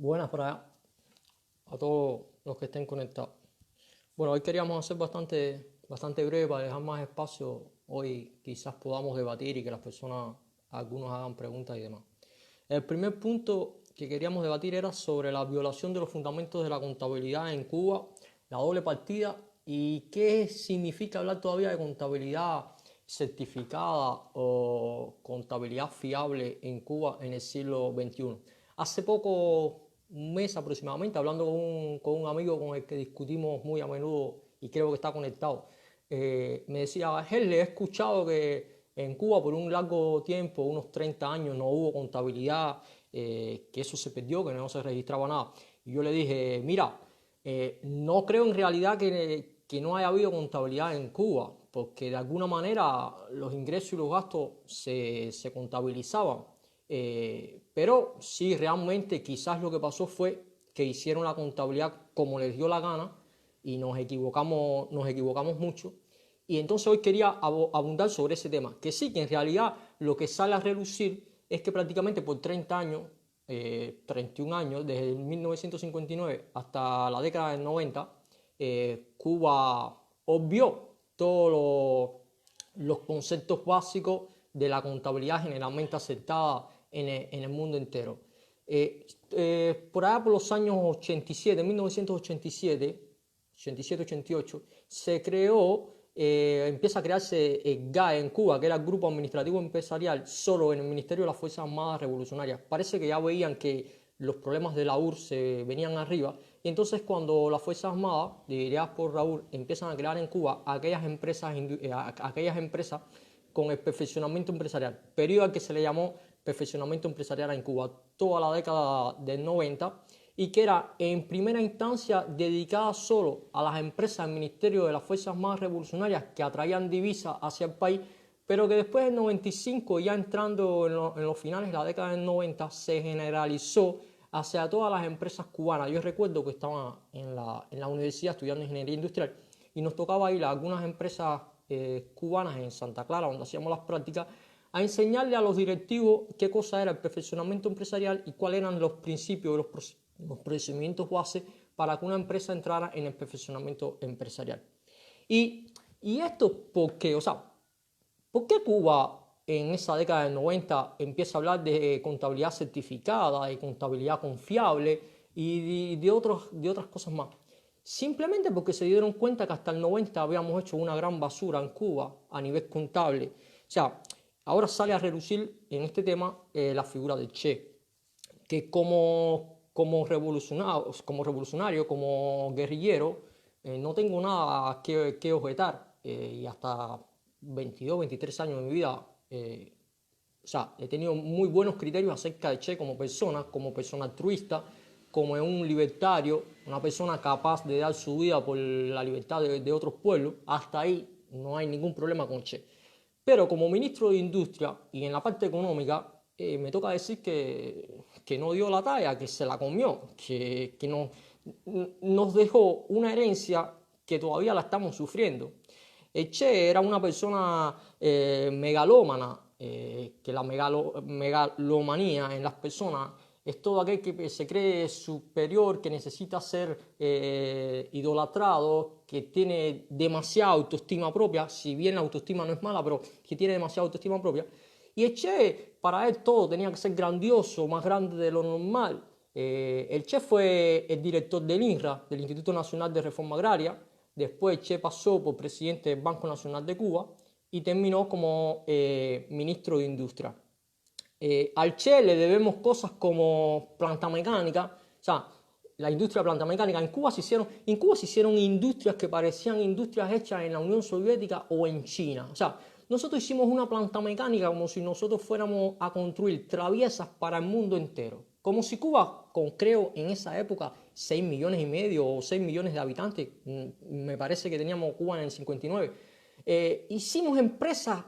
Buenas para a todos los que estén conectados. Bueno, hoy queríamos hacer bastante breve para dejar más espacio. Hoy quizás podamos debatir y que las personas, algunos hagan preguntas y demás. El primer punto que queríamos debatir era sobre la violación de los fundamentos de la contabilidad en Cuba, la doble partida y qué significa hablar todavía de contabilidad certificada o contabilidad fiable en Cuba en el siglo XXI. Hace poco, un mes aproximadamente, hablando con un amigo con el que discutimos muy a menudo y creo que está conectado, me decía, él le he escuchado que en Cuba por un largo tiempo, unos 30 años, no hubo contabilidad, que eso se perdió, que no se registraba nada. Y yo le dije, mira, no creo en realidad que no haya habido contabilidad en Cuba, porque de alguna manera los ingresos y los gastos se contabilizaban. Pero sí, realmente quizás lo que pasó fue que hicieron la contabilidad como les dio la gana y nos equivocamos mucho. Y entonces hoy quería abundar sobre ese tema, que sí, que en realidad lo que sale a relucir es que prácticamente por 30 años, 31 años, desde 1959 hasta la década del 90, Cuba obvió todos los conceptos básicos de la contabilidad generalmente aceptada en el mundo entero. Por allá por los años 87, 1987, 87-88, se creó, empieza a crearse el GAE en Cuba, que era el Grupo Administrativo Empresarial, solo en el Ministerio de las Fuerzas Armadas Revolucionarias. Parece que ya veían que los problemas de la URSS se venían arriba, y entonces cuando las Fuerzas Armadas, lideradas por Raúl, empiezan a crear en Cuba aquellas empresas con el perfeccionamiento empresarial, periodo al que se le llamó perfeccionamiento empresarial en Cuba, toda la década del 90, y que era en primera instancia dedicada solo a las empresas del Ministerio de las Fuerzas Armadas Revolucionarias que atraían divisas hacia el país, pero que después del 95, ya entrando en los finales de la década del 90, se generalizó hacia todas las empresas cubanas. Yo recuerdo que estaba en la universidad estudiando ingeniería industrial y nos tocaba ir a algunas empresas cubanas en Santa Clara, donde hacíamos las prácticas, a enseñarle a los directivos qué cosa era el perfeccionamiento empresarial y cuáles eran los principios, los procedimientos base para que una empresa entrara en el perfeccionamiento empresarial. Y esto, ¿por qué? O sea, ¿por qué Cuba en esa década del 90 empieza a hablar de contabilidad certificada, de contabilidad confiable y de otras cosas más? Simplemente porque se dieron cuenta que hasta el 90 habíamos hecho una gran basura en Cuba a nivel contable. O sea, ahora sale a relucir en este tema la figura del Che, que como revolucionario, como guerrillero, no tengo nada que objetar. Y hasta 22, 23 años de mi vida, o sea, he tenido muy buenos criterios acerca de Che como persona altruista, como un libertario, una persona capaz de dar su vida por la libertad de otros pueblos. Hasta ahí no hay ningún problema con Che. Pero como ministro de Industria y en la parte económica, me toca decir que no dio la talla, que se la comió, que nos dejó una herencia que todavía la estamos sufriendo. El Che era una persona megalómana, que la megalomanía en las personas es todo aquel que se cree superior, que necesita ser idolatrado, que tiene demasiada autoestima propia, si bien la autoestima no es mala, pero que tiene demasiada autoestima propia. Y el Che, para él todo tenía que ser grandioso, más grande de lo normal. El Che fue el director del INRA, del Instituto Nacional de Reforma Agraria. Después Che pasó por presidente del Banco Nacional de Cuba y terminó como ministro de Industria. Al Che le debemos cosas como planta mecánica, o sea, la industria de planta mecánica. En Cuba se hicieron industrias que parecían industrias hechas en la Unión Soviética o en China. O sea, nosotros hicimos una planta mecánica como si nosotros fuéramos a construir traviesas para el mundo entero. Como si Cuba, con creo en esa época 6 millones y medio o 6 millones de habitantes, me parece que teníamos Cuba en el 59, hicimos empresas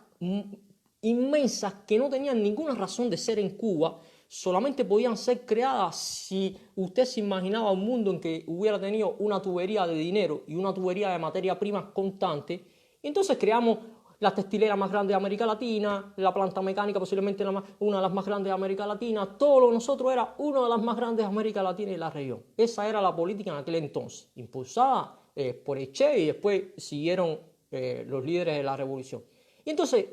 inmensas que no tenían ninguna razón de ser en Cuba, solamente podían ser creadas si usted se imaginaba un mundo en que hubiera tenido una tubería de dinero y una tubería de materia prima constante. Y entonces creamos la textilera más grande de América Latina, la planta mecánica posiblemente una de las más grandes de América Latina, todo lo de nosotros era una de las más grandes de América Latina y la región. Esa era la política en aquel entonces, impulsada por el Che y después siguieron los líderes de la revolución. Y entonces,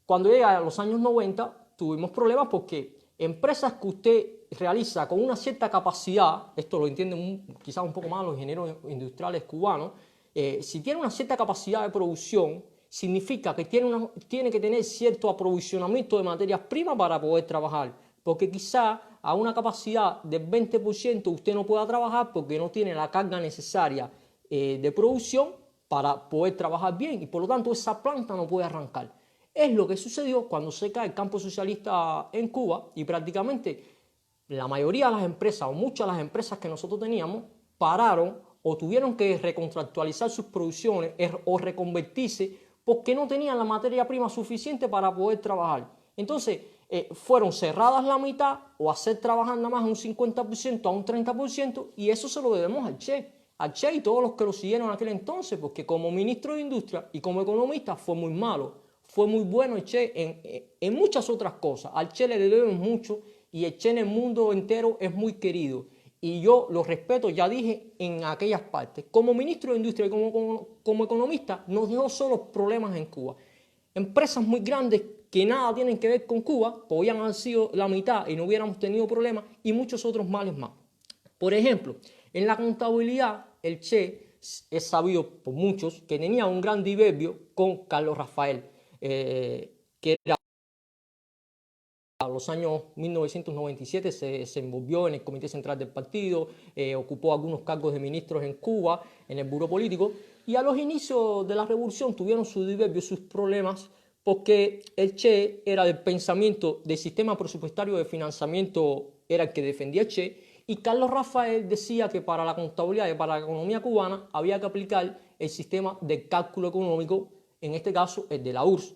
cuando llega a los años 90, tuvimos problemas porque empresas que usted realiza con una cierta capacidad, esto lo entienden quizás un poco más los ingenieros industriales cubanos, si tiene una cierta capacidad de producción, significa que tiene que tener cierto aprovisionamiento de materias primas para poder trabajar, porque quizá a una capacidad del 20% usted no pueda trabajar porque no tiene la carga necesaria de producción para poder trabajar bien y por lo tanto esa planta no puede arrancar. Es lo que sucedió cuando se cae el campo socialista en Cuba y prácticamente la mayoría de las empresas o muchas de las empresas que nosotros teníamos pararon o tuvieron que recontractualizar sus producciones o reconvertirse porque no tenían la materia prima suficiente para poder trabajar. Entonces fueron cerradas la mitad o hacer trabajar nada más un 50% a un 30% y eso se lo debemos al Che y todos los que lo siguieron en aquel entonces, porque como ministro de Industria y como economista fue muy malo. Fue muy bueno el Che en muchas otras cosas. Al Che le debemos mucho y el Che en el mundo entero es muy querido. Y yo lo respeto, ya dije, en aquellas partes. Como ministro de Industria y como economista nos dejó solo problemas en Cuba. Empresas muy grandes que nada tienen que ver con Cuba podían haber sido la mitad y no hubiéramos tenido problemas y muchos otros males más. Por ejemplo, en la contabilidad el Che es sabido por muchos que tenía un gran diverbio con Carlos Rafael. Que era a los años 1997 se envolvió en el Comité Central del Partido, ocupó algunos cargos de ministros en Cuba, en el Buró Político, y a los inicios de la revolución tuvieron sus diverbios, sus problemas, porque el Che era del pensamiento del sistema presupuestario de financiamiento, era el que defendía el Che, y Carlos Rafael decía que para la contabilidad y para la economía cubana había que aplicar el sistema de cálculo económico, en este caso el de la URSS.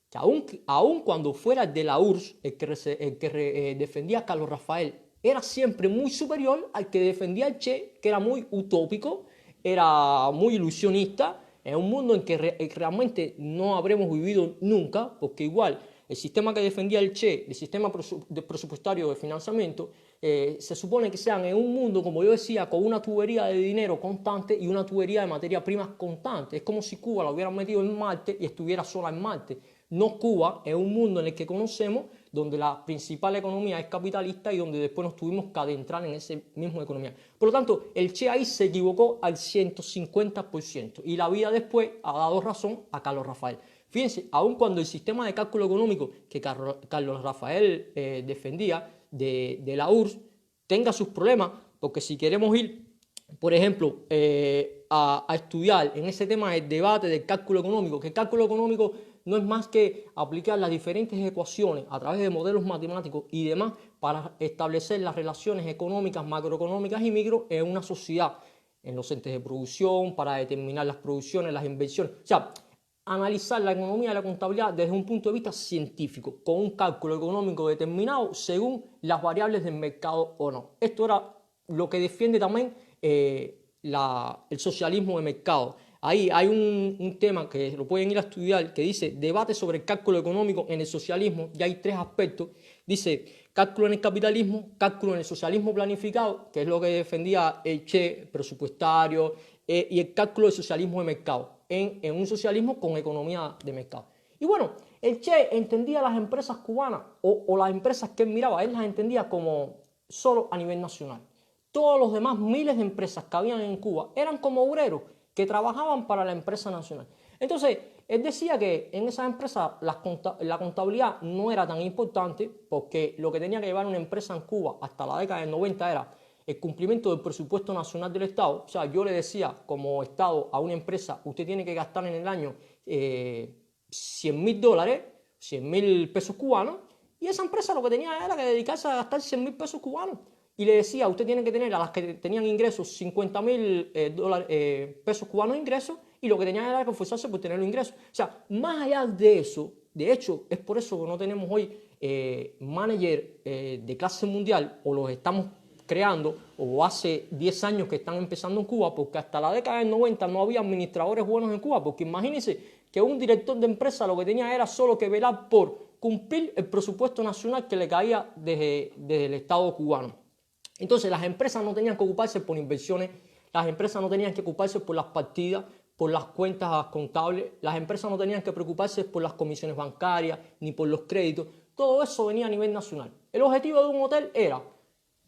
Que aun cuando fuera de la URSS el que defendía a Carlos Rafael era siempre muy superior al que defendía el Che, que era muy utópico, era muy ilusionista, en un mundo en que realmente no habremos vivido nunca, porque igual el sistema que defendía el Che, el sistema presupuestario de financiamiento, se supone que sean en un mundo, como yo decía, con una tubería de dinero constante y una tubería de materia prima constante. Es como si Cuba la hubieran metido en Marte y estuviera sola en Marte. No Cuba, es un mundo en el que conocemos, donde la principal economía es capitalista y donde después nos tuvimos que adentrar en esa misma economía. Por lo tanto, el Che ahí se equivocó al 150% y la vida después ha dado razón a Carlos Rafael. Fíjense, aun cuando el sistema de cálculo económico que Carlos Rafael defendía de la URSS tenga sus problemas, porque si queremos ir, por ejemplo, a estudiar en ese tema el debate del cálculo económico, que el cálculo económico no es más que aplicar las diferentes ecuaciones a través de modelos matemáticos y demás para establecer las relaciones económicas, macroeconómicas y micro en una sociedad, en los entes de producción, para determinar las producciones, las inversiones. O sea, analizar la economía y la contabilidad desde un punto de vista científico, con un cálculo económico determinado según las variables del mercado o no. Esto era lo que defiende también el socialismo de mercado. Ahí hay un tema que lo pueden ir a estudiar que dice debate sobre el cálculo económico en el socialismo y hay tres aspectos. Dice cálculo en el capitalismo, cálculo en el socialismo planificado, que es lo que defendía el Che, presupuestario, y el cálculo del socialismo de mercado, en un socialismo con economía de mercado. Y bueno, el Che entendía las empresas cubanas o las empresas que él miraba, él las entendía como solo a nivel nacional. Todos los demás miles de empresas que habían en Cuba eran como obreros que trabajaban para la empresa nacional. Entonces, él decía que en esas empresas la contabilidad no era tan importante porque lo que tenía que llevar una empresa en Cuba hasta la década del 90 era el cumplimiento del presupuesto nacional del Estado. O sea, yo le decía como Estado a una empresa, usted tiene que gastar en el año $100.000, 100.000 pesos cubanos, y esa empresa lo que tenía era que dedicarse a gastar 100.000 pesos cubanos. Y le decía, usted tiene que tener a las que tenían ingresos 50.000 pesos cubanos de ingresos y lo que tenían era que esforzarse por tener los ingresos. O sea, más allá de eso, de hecho, es por eso que no tenemos hoy manager de clase mundial o los estamos creando o hace 10 años que están empezando en Cuba porque hasta la década del 90 no había administradores buenos en Cuba porque imagínense que un director de empresa lo que tenía era solo que velar por cumplir el presupuesto nacional que le caía desde el Estado cubano. Entonces las empresas no tenían que ocuparse por inversiones, las empresas no tenían que ocuparse por las partidas, por las cuentas contables, las empresas no tenían que preocuparse por las comisiones bancarias ni por los créditos, todo eso venía a nivel nacional. El objetivo de un hotel era,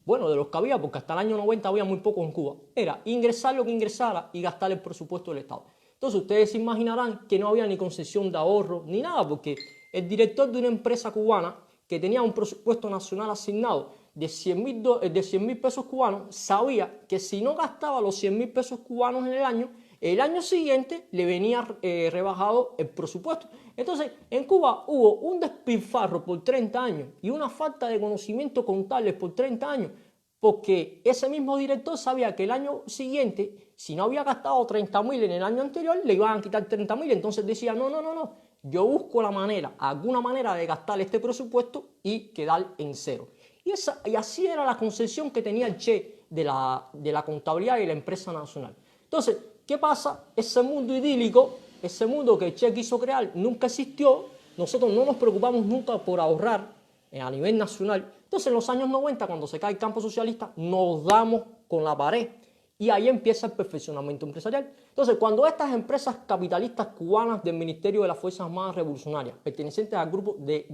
bueno, de los que había, porque hasta el año 90 había muy pocos en Cuba, era ingresar lo que ingresara y gastar el presupuesto del Estado. Entonces ustedes se imaginarán que no había ni concesión de ahorro ni nada, porque el director de una empresa cubana que tenía un presupuesto nacional asignado de 100.000 pesos cubanos, sabía que si no gastaba los 100.000 pesos cubanos en el año siguiente le venía rebajado el presupuesto. Entonces, en Cuba hubo un despilfarro por 30 años y una falta de conocimiento contable por 30 años, porque ese mismo director sabía que el año siguiente, si no había gastado 30.000 en el año anterior, le iban a quitar 30.000. Entonces decía, no, yo busco alguna manera de gastar este presupuesto y quedar en cero. Y así era la concepción que tenía el Che de la contabilidad y la empresa nacional. Entonces, ¿qué pasa? Ese mundo idílico, ese mundo que el Che quiso crear, nunca existió. Nosotros no nos preocupamos nunca por ahorrar a nivel nacional. Entonces, en los años 90, cuando se cae el campo socialista, nos damos con la pared. Y ahí empieza el perfeccionamiento empresarial. Entonces, cuando estas empresas capitalistas cubanas del Ministerio de las Fuerzas Armadas Revolucionarias, pertenecientes al grupo de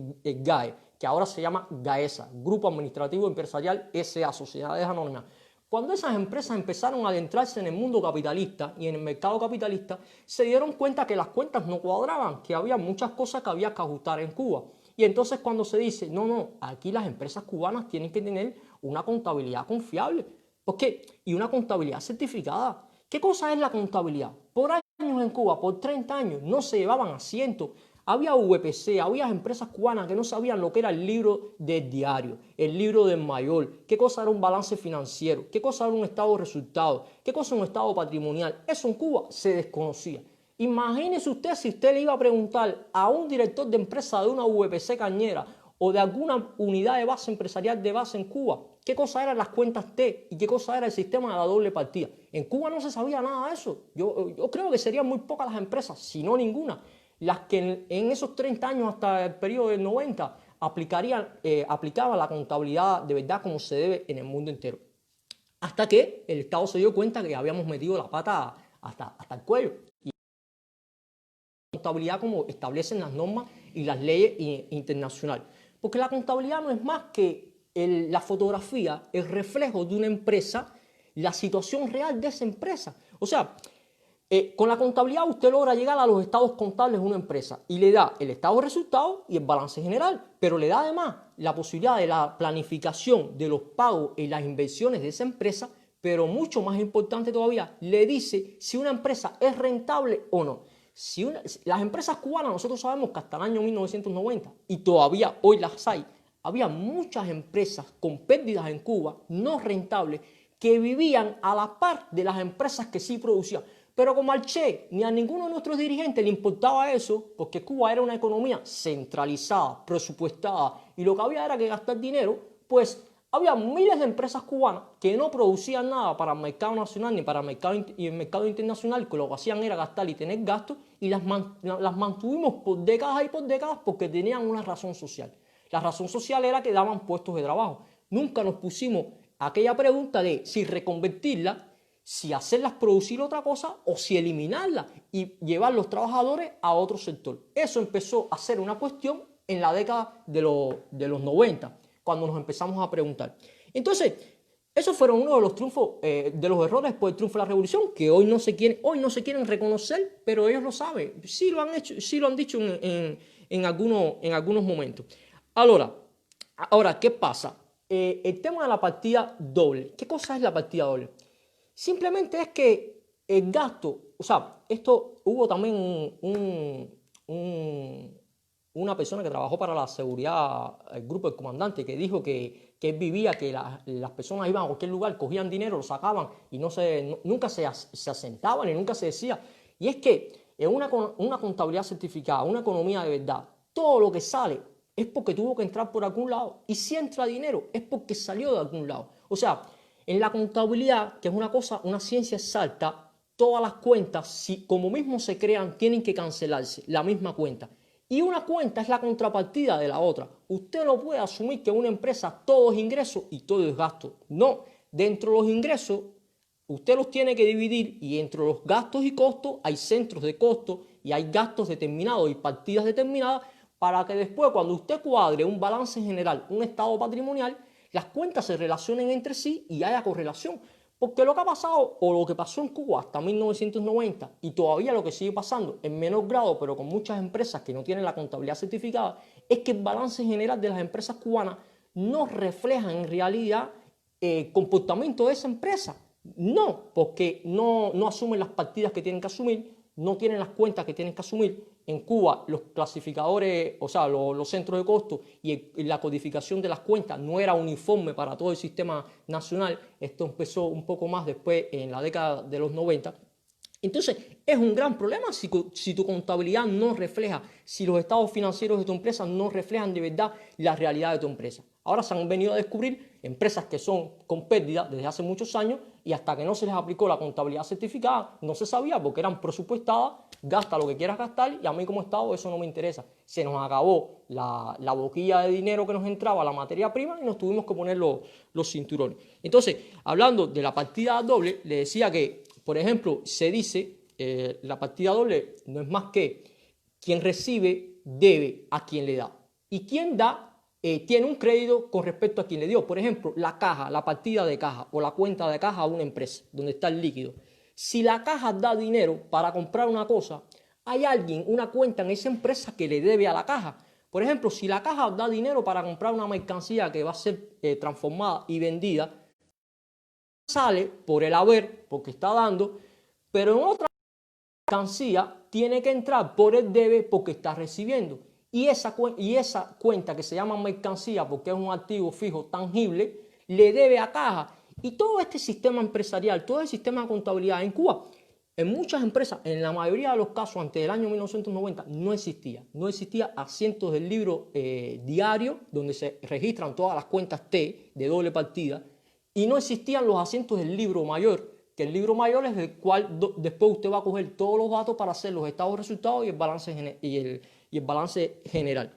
GAE, que ahora se llama GAESA, Grupo Administrativo Empresarial S.A., Sociedades Anónimas, cuando esas empresas empezaron a adentrarse en el mundo capitalista y en el mercado capitalista, se dieron cuenta que las cuentas no cuadraban, que había muchas cosas que había que ajustar en Cuba. Y entonces cuando se dice, no, aquí las empresas cubanas tienen que tener una contabilidad confiable. ¿Por qué? Y una contabilidad certificada. ¿Qué cosa es la contabilidad? Por años en Cuba, por 30 años, no se llevaban asientos. Había VPC, había empresas cubanas que no sabían lo que era el libro del diario, el libro del mayor, qué cosa era un balance financiero, qué cosa era un estado de resultados, qué cosa era un estado patrimonial. Eso en Cuba se desconocía. Imagínese usted si usted le iba a preguntar a un director de empresa de una VPC cañera o de alguna unidad de base empresarial de base en Cuba, qué cosa eran las cuentas T y qué cosa era el sistema de la doble partida. En Cuba no se sabía nada de eso. Yo creo que serían muy pocas las empresas, si no ninguna, las que en esos 30 años hasta el periodo del 90 aplicaban la contabilidad de verdad como se debe en el mundo entero. Hasta que el Estado se dio cuenta que habíamos metido la pata hasta el cuello. Y la contabilidad como establecen las normas y las leyes internacionales. Porque la contabilidad no es más que la fotografía, el reflejo de una empresa, la situación real de esa empresa. O sea, con la contabilidad usted logra llegar a los estados contables de una empresa y le da el estado de resultados y el balance general, pero le da además la posibilidad de la planificación de los pagos y las inversiones de esa empresa, pero mucho más importante todavía, le dice si una empresa es rentable o no. Las empresas cubanas, nosotros sabemos que hasta el año 1990, y todavía hoy las hay, había muchas empresas con pérdidas en Cuba, no rentables, que vivían a la par de las empresas que sí producían. Pero como al Che ni a ninguno de nuestros dirigentes le importaba eso, porque Cuba era una economía centralizada, presupuestada, y lo que había era que gastar dinero, pues había miles de empresas cubanas que no producían nada para el mercado nacional ni para el mercado internacional, que lo que hacían era gastar y tener gastos, y las mantuvimos por décadas y por décadas porque tenían una razón social. La razón social era que daban puestos de trabajo. Nunca nos pusimos aquella pregunta de si reconvertirla, si hacerlas producir otra cosa o si eliminarlas y llevar los trabajadores a otro sector. Eso empezó a ser una cuestión en la década de los 90, cuando nos empezamos a preguntar. Entonces, esos fueron uno de los triunfos, de los errores después del triunfo de la revolución, que hoy no se quieren reconocer, pero ellos lo saben. Sí lo han hecho, sí lo han dicho en algunos momentos. Ahora, ¿qué pasa? El tema de la partida doble. ¿Qué cosa es la partida doble? Simplemente es que el gasto, o sea, hubo también una persona que trabajó para la seguridad, el grupo del comandante, que dijo que él vivía, que las personas iban a cualquier lugar, cogían dinero, lo sacaban y nunca se asentaban y nunca se decía. Y es que en una contabilidad certificada, una economía de verdad, todo lo que sale es porque tuvo que entrar por algún lado, y si entra dinero es porque salió de algún lado. O sea, en la contabilidad, que es una ciencia exacta, todas las cuentas, si como mismo se crean, tienen que cancelarse la misma cuenta. Y una cuenta es la contrapartida de la otra. Usted no puede asumir que una empresa todo es ingreso y todo es gasto. No, dentro de los ingresos usted los tiene que dividir y entre los gastos y costos hay centros de costo y hay gastos determinados y partidas determinadas para que después cuando usted cuadre un balance general, un estado patrimonial, las cuentas se relacionen entre sí y haya correlación. Porque lo que ha pasado o lo que pasó en Cuba hasta 1990 y todavía lo que sigue pasando en menor grado pero con muchas empresas que no tienen la contabilidad certificada es que el balance general de las empresas cubanas no refleja en realidad el comportamiento de esa empresa. No, porque no asumen las partidas que tienen que asumir, no tienen las cuentas que tienen que asumir. En Cuba los clasificadores, o sea, los centros de costo y la codificación de las cuentas no era uniforme para todo el sistema nacional. Esto empezó un poco más después en la década de los 90. Entonces, es un gran problema si tu contabilidad no refleja, si los estados financieros de tu empresa no reflejan de verdad la realidad de tu empresa. Ahora se han venido a descubrir empresas que son con pérdida desde hace muchos años y hasta que no se les aplicó la contabilidad certificada no se sabía porque eran presupuestadas, gasta lo que quieras gastar y a mí como Estado eso no me interesa. Se nos acabó la boquilla de dinero que nos entraba, la materia prima y nos tuvimos que poner los cinturones. Entonces, hablando de la partida doble, le decía que, por ejemplo, se dice, la partida doble no es más que quien recibe debe a quien le da y quien da tiene un crédito con respecto a quien le dio. Por ejemplo, la caja, la partida de caja o la cuenta de caja a una empresa donde está el líquido. Si la caja da dinero para comprar una cosa, hay alguien, una cuenta en esa empresa que le debe a la caja. Por ejemplo, si la caja da dinero para comprar una mercancía que va a ser transformada y vendida, sale por el haber, porque está dando, pero en otra mercancía tiene que entrar por el debe porque está recibiendo. Y esa cuenta que se llama mercancía porque es un activo fijo tangible, le debe a caja. Y todo este sistema empresarial, todo el sistema de contabilidad en Cuba, en muchas empresas, en la mayoría de los casos antes del año 1990, no existía. No existía asientos del libro diario donde se registran todas las cuentas T de doble partida y no existían los asientos del libro mayor, que el libro mayor es el cual después usted va a coger todos los datos para hacer los estados de resultados y el balance general.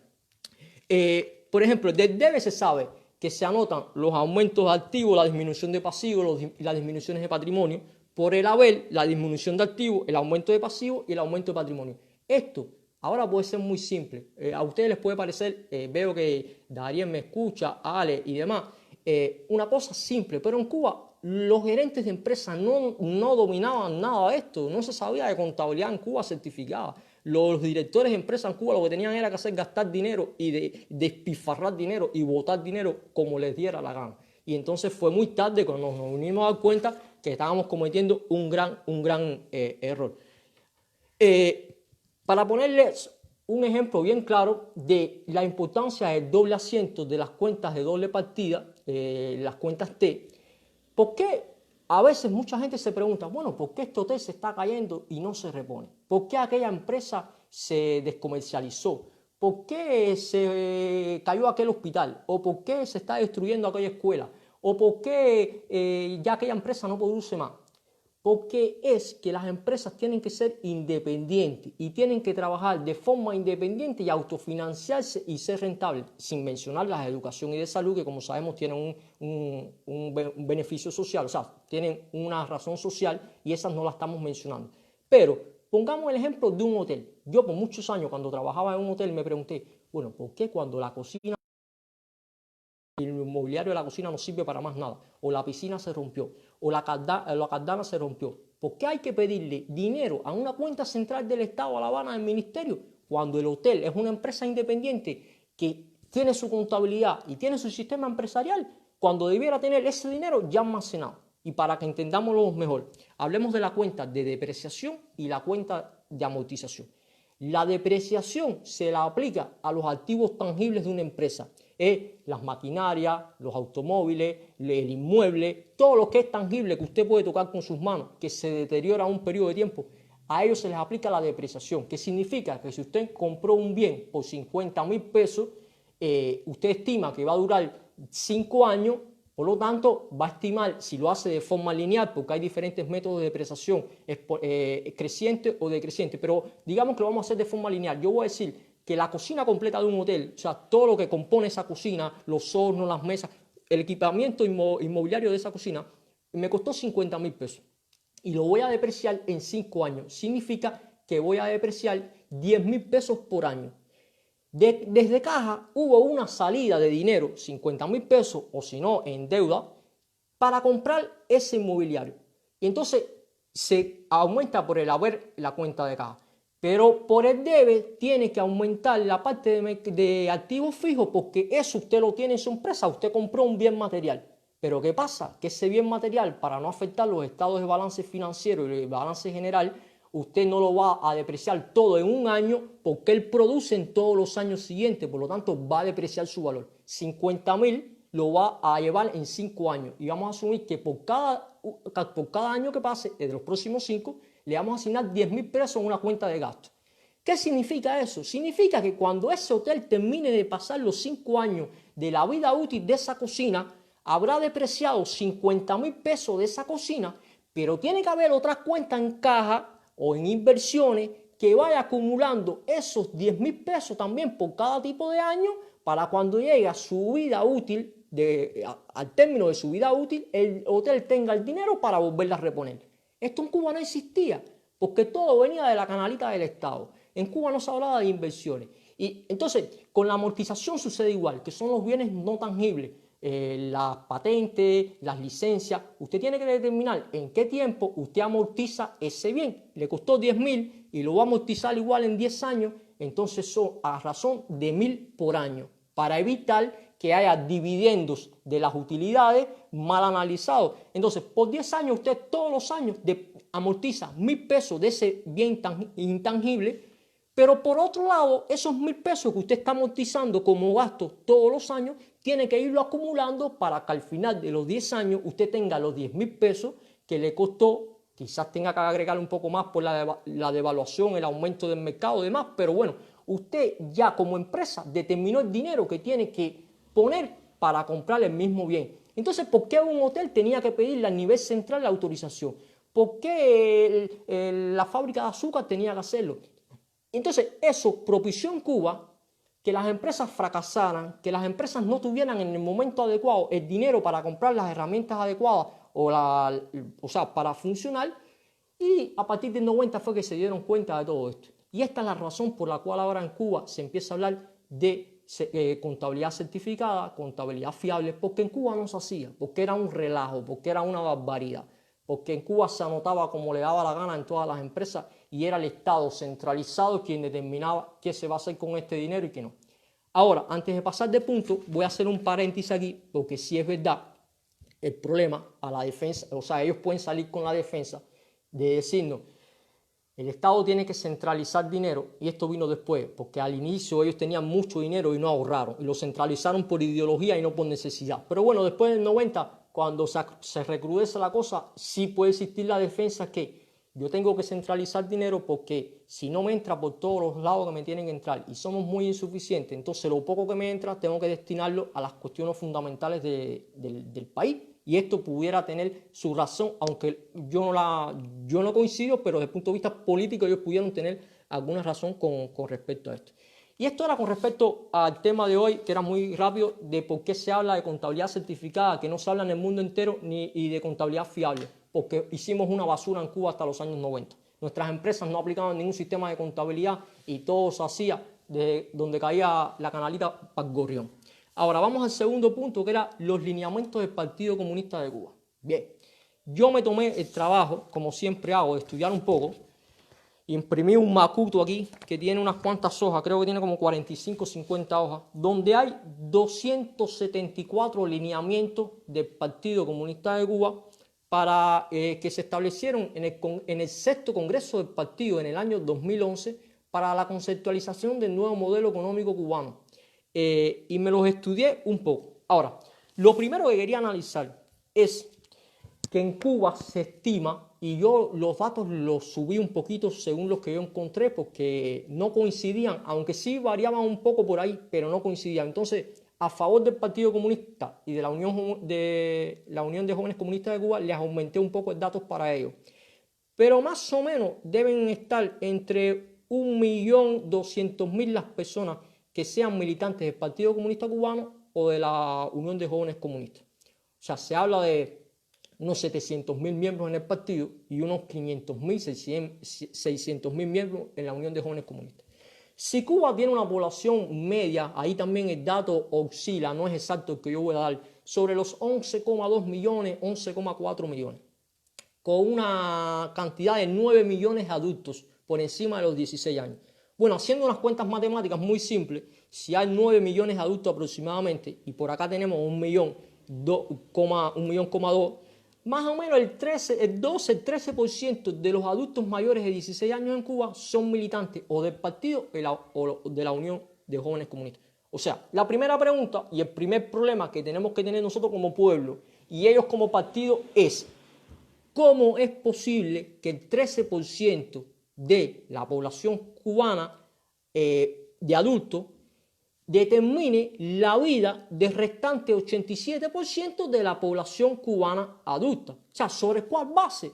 Por ejemplo, del debe se sabe que se anotan los aumentos de activos, la disminución de pasivos y las disminuciones de patrimonio. Por el haber, la disminución de activos, el aumento de pasivos y el aumento de patrimonio. Esto ahora puede ser muy simple. A ustedes les puede parecer, veo que Darien me escucha, Ale y demás, una cosa simple, pero en Cuba los gerentes de empresas no dominaban nada de esto, no se sabía de contabilidad en Cuba certificada. Los directores de empresas en Cuba lo que tenían era que hacer gastar dinero y despilfarrar dinero y botar dinero como les diera la gana. Y entonces fue muy tarde cuando nos unimos a dar cuenta que estábamos cometiendo un gran error. Para ponerles un ejemplo bien claro de la importancia del doble asiento de las cuentas de doble partida, las cuentas T, ¿por qué a veces mucha gente se pregunta, bueno, ¿por qué este hotel se está cayendo y no se repone? ¿Por qué aquella empresa se descomercializó? ¿Por qué se cayó aquel hospital? ¿O por qué se está destruyendo aquella escuela? ¿O por qué ya aquella empresa no produce más? Porque es que las empresas tienen que ser independientes y tienen que trabajar de forma independiente y autofinanciarse y ser rentables, sin mencionar las de educación y de salud, que como sabemos tienen un beneficio social, o sea, tienen una razón social y esas no las estamos mencionando. Pero pongamos el ejemplo de un hotel. Yo por muchos años cuando trabajaba en un hotel me pregunté, bueno, ¿por qué cuando la cocina, el mobiliario de la cocina no sirve para más nada? O la piscina se rompió, o la cardana se rompió. ¿Por qué hay que pedirle dinero a una cuenta central del Estado, a La Habana, del Ministerio, cuando el hotel es una empresa independiente que tiene su contabilidad y tiene su sistema empresarial, cuando debiera tener ese dinero ya almacenado? Y para que entendámoslo mejor, hablemos de la cuenta de depreciación y la cuenta de amortización. La depreciación se la aplica a los activos tangibles de una empresa. Las maquinarias, los automóviles, el inmueble, todo lo que es tangible que usted puede tocar con sus manos, que se deteriora a un periodo de tiempo, a ellos se les aplica la depreciación, que significa que si usted compró un bien por 50.000 pesos, usted estima que va a durar 5 años Por lo tanto, va a estimar si lo hace de forma lineal, porque hay diferentes métodos de depreciación, creciente o decreciente, pero digamos que lo vamos a hacer de forma lineal. Yo voy a decir que la cocina completa de un hotel, o sea, todo lo que compone esa cocina, los hornos, las mesas, el equipamiento inmobiliario de esa cocina, me costó 50.000 pesos. Y lo voy a depreciar en 5 años. Significa que voy a depreciar 10.000 pesos por año. Desde caja hubo una salida de dinero, 50.000 pesos, o si no, en deuda, para comprar ese inmobiliario. Y entonces se aumenta por el haber la cuenta de caja. Pero por el debe tiene que aumentar la parte de activos fijos, porque eso usted lo tiene en su empresa, usted compró un bien material. Pero ¿qué pasa? Que ese bien material, para no afectar los estados de balance financiero y el balance general, usted no lo va a depreciar todo en un año porque él produce en todos los años siguientes, por lo tanto va a depreciar su valor. 50.000 lo va a llevar en 5 años y vamos a asumir que por cada año que pase, de los próximos 5, le vamos a asignar 10.000 pesos en una cuenta de gasto. ¿Qué significa eso? Significa que cuando ese hotel termine de pasar los 5 años de la vida útil de esa cocina, habrá depreciado 50.000 pesos de esa cocina, pero tiene que haber otra cuenta en caja o en inversiones que vaya acumulando esos 10.000 pesos también por cada tipo de año para cuando llegue a su vida útil, al término de su vida útil, el hotel tenga el dinero para volverla a reponer. Esto en Cuba no existía porque todo venía de la canalita del Estado. En Cuba no se hablaba de inversiones. Y entonces, con la amortización sucede igual, que son los bienes no tangibles. Las patentes, las licencias, usted tiene que determinar en qué tiempo usted amortiza ese bien. Le costó 10.000 y lo va a amortizar igual en 10 años, entonces son a razón de 1.000 por año, para evitar que haya dividendos de las utilidades mal analizados. Entonces, por 10 años, usted todos los años amortiza 1.000 pesos de ese bien intangible, pero por otro lado, esos 1.000 pesos que usted está amortizando como gasto todos los años, tiene que irlo acumulando para que al final de los 10 años usted tenga los 10.000 pesos que le costó. Quizás tenga que agregar un poco más por la devaluación, el aumento del mercado y demás, pero bueno, usted ya como empresa determinó el dinero que tiene que poner para comprar el mismo bien. Entonces, ¿por qué un hotel tenía que pedirle a nivel central la autorización? ¿Por qué la fábrica de azúcar tenía que hacerlo? Entonces, eso propició en Cuba que las empresas fracasaran, que las empresas no tuvieran en el momento adecuado el dinero para comprar las herramientas adecuadas o sea, para funcionar, y a partir del 90 fue que se dieron cuenta de todo esto. Y esta es la razón por la cual ahora en Cuba se empieza a hablar de contabilidad certificada, contabilidad fiable, porque en Cuba no se hacía, porque era un relajo, porque era una barbaridad, porque en Cuba se anotaba como le daba la gana en todas las empresas y era el Estado centralizado quien determinaba qué se va a hacer con este dinero y qué no. Ahora, antes de pasar de punto, voy a hacer un paréntesis aquí, porque si es verdad, el problema a la defensa, o sea, ellos pueden salir con la defensa de decirnos, el Estado tiene que centralizar dinero, y esto vino después, porque al inicio ellos tenían mucho dinero y no ahorraron, y lo centralizaron por ideología y no por necesidad. Pero bueno, después del 90, cuando se recrudece la cosa, sí puede existir la defensa que yo tengo que centralizar dinero porque si no me entra por todos los lados que me tienen que entrar y somos muy insuficientes, entonces lo poco que me entra tengo que destinarlo a las cuestiones fundamentales del país. Y esto pudiera tener su razón, aunque yo no coincido, pero desde el punto de vista político ellos pudieron tener alguna razón con respecto a esto. Y esto era con respecto al tema de hoy, que era muy rápido, de por qué se habla de contabilidad certificada, que no se habla en el mundo entero, y de contabilidad fiable, porque hicimos una basura en Cuba hasta los años 90. Nuestras empresas no aplicaban ningún sistema de contabilidad y todo se hacía de donde caía la canalita para el gorrión. Ahora vamos al segundo punto, que era los lineamientos del Partido Comunista de Cuba. Bien, yo me tomé el trabajo, como siempre hago, de estudiar un poco. Imprimí un macuto aquí que tiene unas cuantas hojas, creo que tiene como 45 o 50 hojas, donde hay 274 lineamientos del Partido Comunista de Cuba para que se establecieron en el sexto Congreso del Partido en el año 2011 para la conceptualización del nuevo modelo económico cubano. Y me los estudié un poco. Ahora, lo primero que quería analizar es que en Cuba se estima, y yo los datos los subí un poquito según los que yo encontré porque no coincidían, aunque sí variaban un poco por ahí, pero no coincidían. Entonces a favor del Partido Comunista y de la Unión de Jóvenes Comunistas de Cuba, les aumenté un poco el datos para ellos. Pero más o menos deben estar entre 1.200.000 las personas que sean militantes del Partido Comunista Cubano o de la Unión de Jóvenes Comunistas. O sea, se habla de unos 700.000 miembros en el partido y unos 500.000, 600.000 miembros en la Unión de Jóvenes Comunistas. Si Cuba tiene una población media, ahí también el dato oscila, no es exacto el que yo voy a dar, sobre los 11,2 millones, 11,4 millones, con una cantidad de 9 millones de adultos por encima de los 16 años. Bueno, haciendo unas cuentas matemáticas muy simples, si hay 9 millones de adultos aproximadamente, y por acá tenemos 1,2, más o menos el 13% de los adultos mayores de 16 años en Cuba son militantes o del partido o de la Unión de Jóvenes Comunistas. O sea, la primera pregunta y el primer problema que tenemos que tener nosotros como pueblo y ellos como partido es: ¿cómo es posible que el 13% de la población cubana de adultos determine la vida del restante 87% de la población cubana adulta? O sea, ¿sobre cuál base?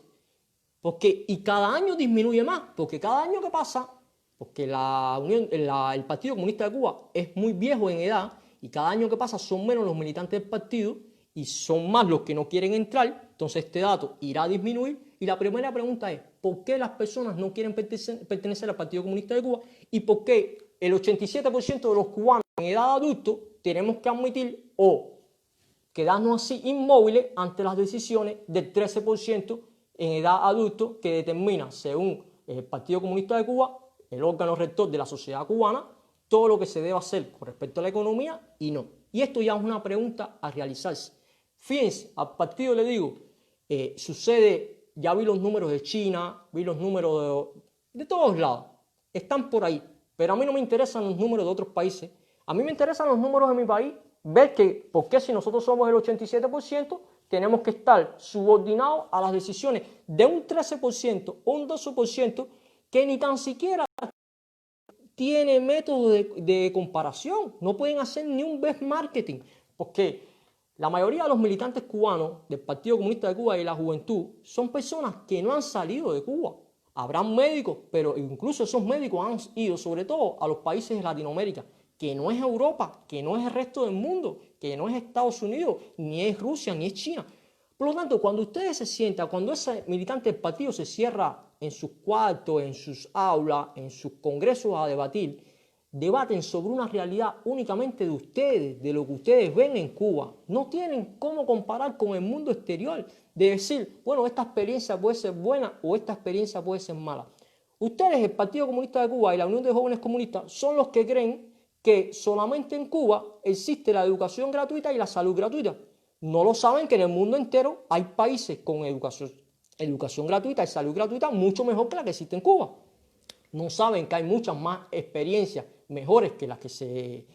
Y cada año disminuye más, porque cada año que pasa, porque el Partido Comunista de Cuba es muy viejo en edad y cada año que pasa son menos los militantes del partido y son más los que no quieren entrar, entonces este dato irá a disminuir. Y la primera pregunta es: ¿por qué las personas no quieren pertenecer al Partido Comunista de Cuba? ¿Y por qué el 87% de los cubanos en edad adulta tenemos que admitir o quedarnos así inmóviles ante las decisiones del 13% en edad adulta que determina, según el Partido Comunista de Cuba, el órgano rector de la sociedad cubana, todo lo que se debe hacer con respecto a la economía y no? Y esto ya es una pregunta a realizarse. Fíjense, al partido le digo, sucede, ya vi los números de China, vi los números de todos lados, están por ahí, pero a mí no me interesan los números de otros países, a mí me interesan los números de mi país, ver que, ¿por qué si nosotros somos el 87%, tenemos que estar subordinados a las decisiones de un 13% o un 12% que ni tan siquiera tiene método de comparación, no pueden hacer ni un best marketing, porque la mayoría de los militantes cubanos del Partido Comunista de Cuba y la juventud son personas que no han salido de Cuba. Habrán médicos, pero incluso esos médicos han ido sobre todo a los países de Latinoamérica, que no es Europa, que no es el resto del mundo, que no es Estados Unidos, ni es Rusia, ni es China. Por lo tanto, cuando ustedes se sientan, cuando ese militante del partido se cierra en sus cuartos, en sus aulas, en sus congresos a debatir, debaten sobre una realidad únicamente de ustedes, de lo que ustedes ven en Cuba. No tienen cómo comparar con el mundo exterior, de decir, bueno, esta experiencia puede ser buena o esta experiencia puede ser mala. Ustedes, el Partido Comunista de Cuba y la Unión de Jóvenes Comunistas, son los que creen que solamente en Cuba existe la educación gratuita y la salud gratuita. No lo saben que en el mundo entero hay países con educación gratuita y salud gratuita mucho mejor que la que existe en Cuba. No saben que hay muchas más experiencias mejores que las que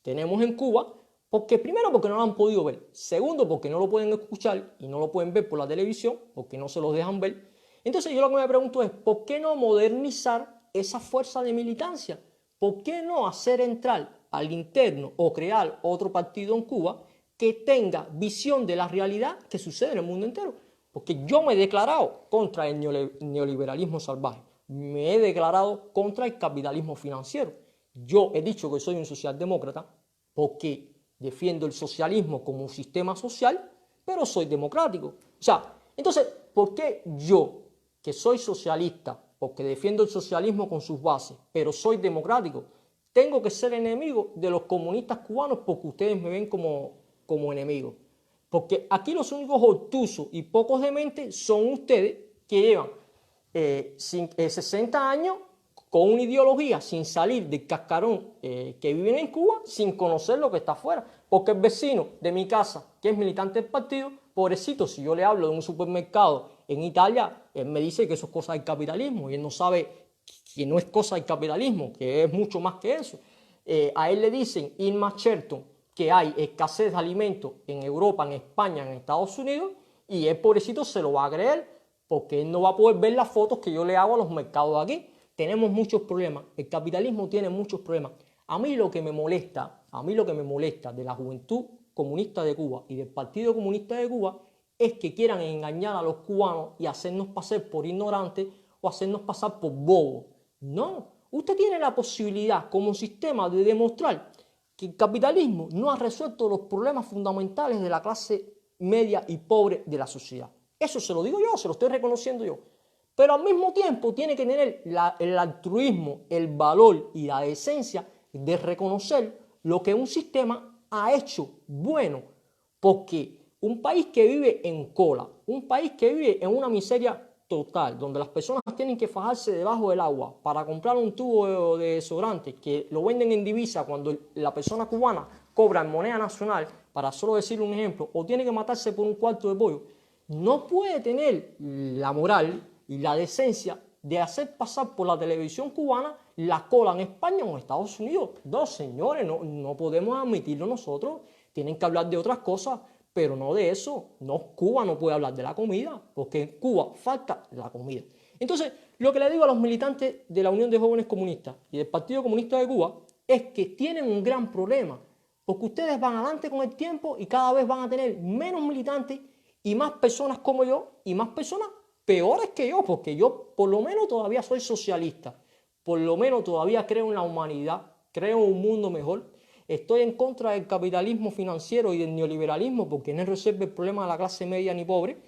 tenemos en Cuba, porque primero porque no lo han podido ver, segundo porque no lo pueden escuchar y no lo pueden ver por la televisión, porque no se los dejan ver. Entonces yo lo que me pregunto es, ¿por qué no modernizar esa fuerza de militancia? ¿Por qué no hacer entrar al interno o crear otro partido en Cuba que tenga visión de la realidad que sucede en el mundo entero? Porque yo me he declarado contra el neoliberalismo salvaje, me he declarado contra el capitalismo financiero. Yo he dicho que soy un socialdemócrata porque defiendo el socialismo como un sistema social, pero soy democrático. O sea, entonces, ¿por qué yo, que soy socialista, porque defiendo el socialismo con sus bases, pero soy democrático, tengo que ser enemigo de los comunistas cubanos porque ustedes me ven como enemigo? Porque aquí los únicos obtusos y pocos dementes son ustedes, que llevan 60 años con una ideología sin salir del cascarón que viven en Cuba, sin conocer lo que está afuera. Porque el vecino de mi casa, que es militante del partido, pobrecito, si yo le hablo de un supermercado en Italia, él me dice que eso es cosa del capitalismo y él no sabe que no es cosa del capitalismo, que es mucho más que eso. A él le dicen Irma Shelton que hay escasez de alimentos en Europa, en España, en Estados Unidos, y él, pobrecito, se lo va a creer porque él no va a poder ver las fotos que yo le hago a los mercados de aquí. Tenemos muchos problemas, el capitalismo tiene muchos problemas. A mí lo que me molesta a mí lo que me molesta de la Juventud Comunista de Cuba y del Partido Comunista de Cuba es que quieran engañar a los cubanos y hacernos pasar por ignorantes o hacernos pasar por bobos. No, usted tiene la posibilidad como sistema de demostrar que el capitalismo no ha resuelto los problemas fundamentales de la clase media y pobre de la sociedad. Eso se lo digo yo, se lo estoy reconociendo yo. Pero al mismo tiempo tiene que tener el altruismo, el valor y la decencia de reconocer lo que un sistema ha hecho bueno. Porque un país que vive en cola, un país que vive en una miseria total, donde las personas tienen que fajarse debajo del agua para comprar un tubo de desodorante que lo venden en divisa cuando la persona cubana cobra en moneda nacional, para solo decir un ejemplo, o tiene que matarse por un cuarto de pollo, no puede tener la moral y la decencia de hacer pasar por la televisión cubana la cola en España o en Estados Unidos. No, señores, no podemos admitirlo nosotros. Tienen que hablar de otras cosas, pero no de eso. No, Cuba no puede hablar de la comida, porque en Cuba falta la comida. Entonces, lo que le digo a los militantes de la Unión de Jóvenes Comunistas y del Partido Comunista de Cuba es que tienen un gran problema, porque ustedes van adelante con el tiempo y cada vez van a tener menos militantes y más personas como yo y más personas peores que yo, porque yo por lo menos todavía soy socialista, por lo menos todavía creo en la humanidad, creo en un mundo mejor. Estoy en contra del capitalismo financiero y del neoliberalismo porque no resuelve el problema de la clase media ni pobre,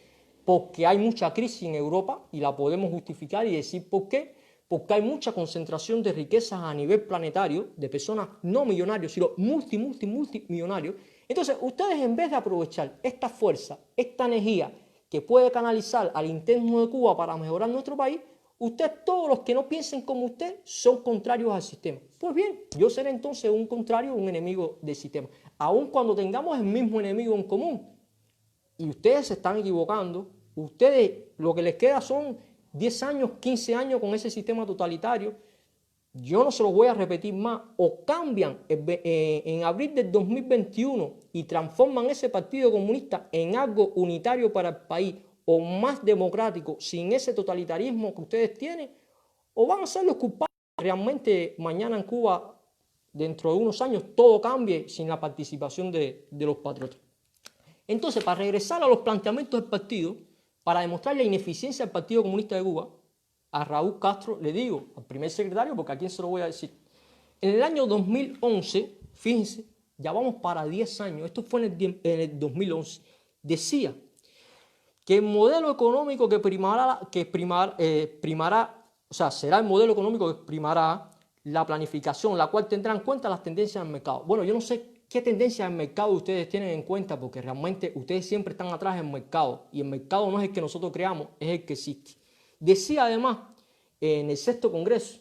porque hay mucha crisis en Europa y la podemos justificar y decir por qué, porque hay mucha concentración de riquezas a nivel planetario, de personas no millonarios, sino multimillonarios. Entonces, ustedes en vez de aprovechar esta fuerza, esta energía que puede canalizar al interno de Cuba para mejorar nuestro país, todos los que no piensen como usted, son contrarios al sistema. Pues bien, yo seré entonces un contrario, un enemigo del sistema. Aun cuando tengamos el mismo enemigo en común. Y ustedes se están equivocando. Ustedes, lo que les queda son 10 años, 15 años con ese sistema totalitario. Yo no se los voy a repetir más. O cambian en abril del 2021 y transforman ese Partido Comunista en algo unitario para el país, o más democrático, sin ese totalitarismo que ustedes tienen, o van a ser los culpables. Realmente mañana en Cuba, dentro de unos años, todo cambie sin la participación de los patriotas. Entonces, para regresar a los planteamientos del partido, para demostrar la ineficiencia del Partido Comunista de Cuba, a Raúl Castro le digo, al primer secretario, porque a quién se lo voy a decir, en el año 2011, fíjense, ya vamos para 10 años, esto fue en el 2011, decía que el modelo económico será el modelo económico que primará la planificación, la cual tendrá en cuenta las tendencias del mercado. Bueno, yo no sé qué tendencias del mercado ustedes tienen en cuenta, porque realmente ustedes siempre están atrás del mercado, y el mercado no es el que nosotros creamos, es el que existe. Decía además en el sexto congreso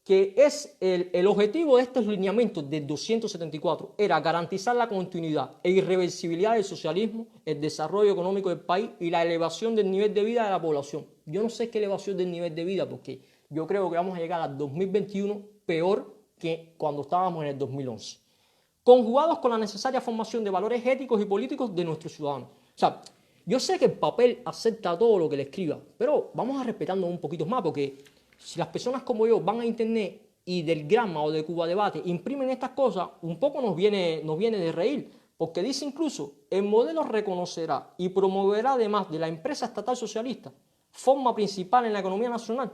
que el objetivo de estos lineamientos del 274 era garantizar la continuidad e irreversibilidad del socialismo, el desarrollo económico del país y la elevación del nivel de vida de la población. Yo no sé qué elevación del nivel de vida, porque yo creo que vamos a llegar al 2021 peor que cuando estábamos en el 2011. Conjugados con la necesaria formación de valores éticos y políticos de nuestros ciudadanos. O sea, yo sé que el papel acepta todo lo que le escriba, pero vamos a respetarnos un poquito más, porque si las personas como yo van a internet y del Granma o de Cuba Debate imprimen estas cosas, un poco nos viene de reír, porque dice incluso, el modelo reconocerá y promoverá además de la empresa estatal socialista, forma principal en la economía nacional,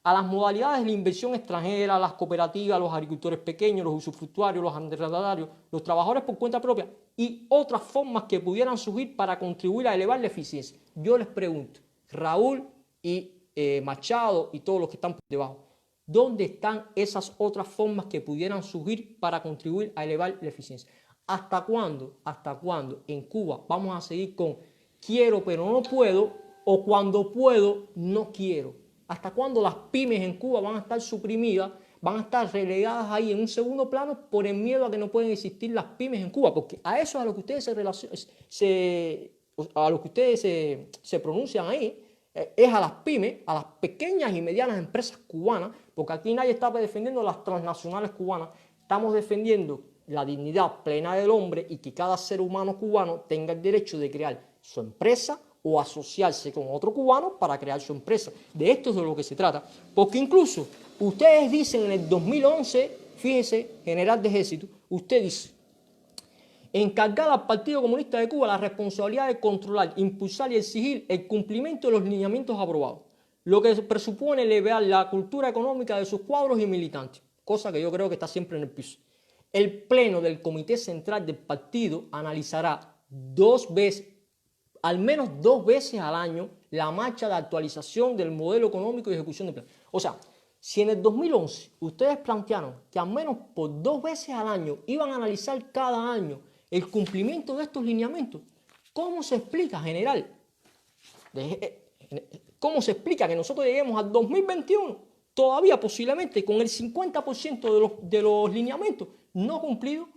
a las modalidades de la inversión extranjera, las cooperativas, los agricultores pequeños, los usufructuarios, los arrendatarios, los trabajadores por cuenta propia y otras formas que pudieran surgir para contribuir a elevar la eficiencia. Yo les pregunto, Raúl y Machado y todos los que están por debajo, ¿dónde están esas otras formas que pudieran surgir para contribuir a elevar la eficiencia? ¿Hasta cuándo en Cuba vamos a seguir con quiero pero no puedo, o cuando puedo no quiero? ¿Hasta cuándo las pymes en Cuba van a estar suprimidas, van a estar relegadas ahí en un segundo plano por el miedo a que no pueden existir las pymes en Cuba? Porque a eso es a lo que ustedes se pronuncian ahí, es a las pymes, a las pequeñas y medianas empresas cubanas, porque aquí nadie está defendiendo las transnacionales cubanas, estamos defendiendo la dignidad plena del hombre y que cada ser humano cubano tenga el derecho de crear su empresa o asociarse con otro cubano para crear su empresa. De esto es de lo que se trata. Porque incluso ustedes dicen en el 2011, fíjense, general de ejército, usted dice, encargar al Partido Comunista de Cuba la responsabilidad de controlar, impulsar y exigir el cumplimiento de los lineamientos aprobados, lo que presupone elevar la cultura económica de sus cuadros y militantes, cosa que yo creo que está siempre en el piso. El Pleno del Comité Central del Partido analizará al menos dos veces al año, la marcha de actualización del modelo económico y ejecución del plan. O sea, si en el 2011 ustedes plantearon que al menos por 2 veces al año iban a analizar cada año el cumplimiento de estos lineamientos, ¿cómo se explica, general? ¿Cómo se explica que nosotros lleguemos al 2021 todavía posiblemente con el 50% de los lineamientos no cumplidos?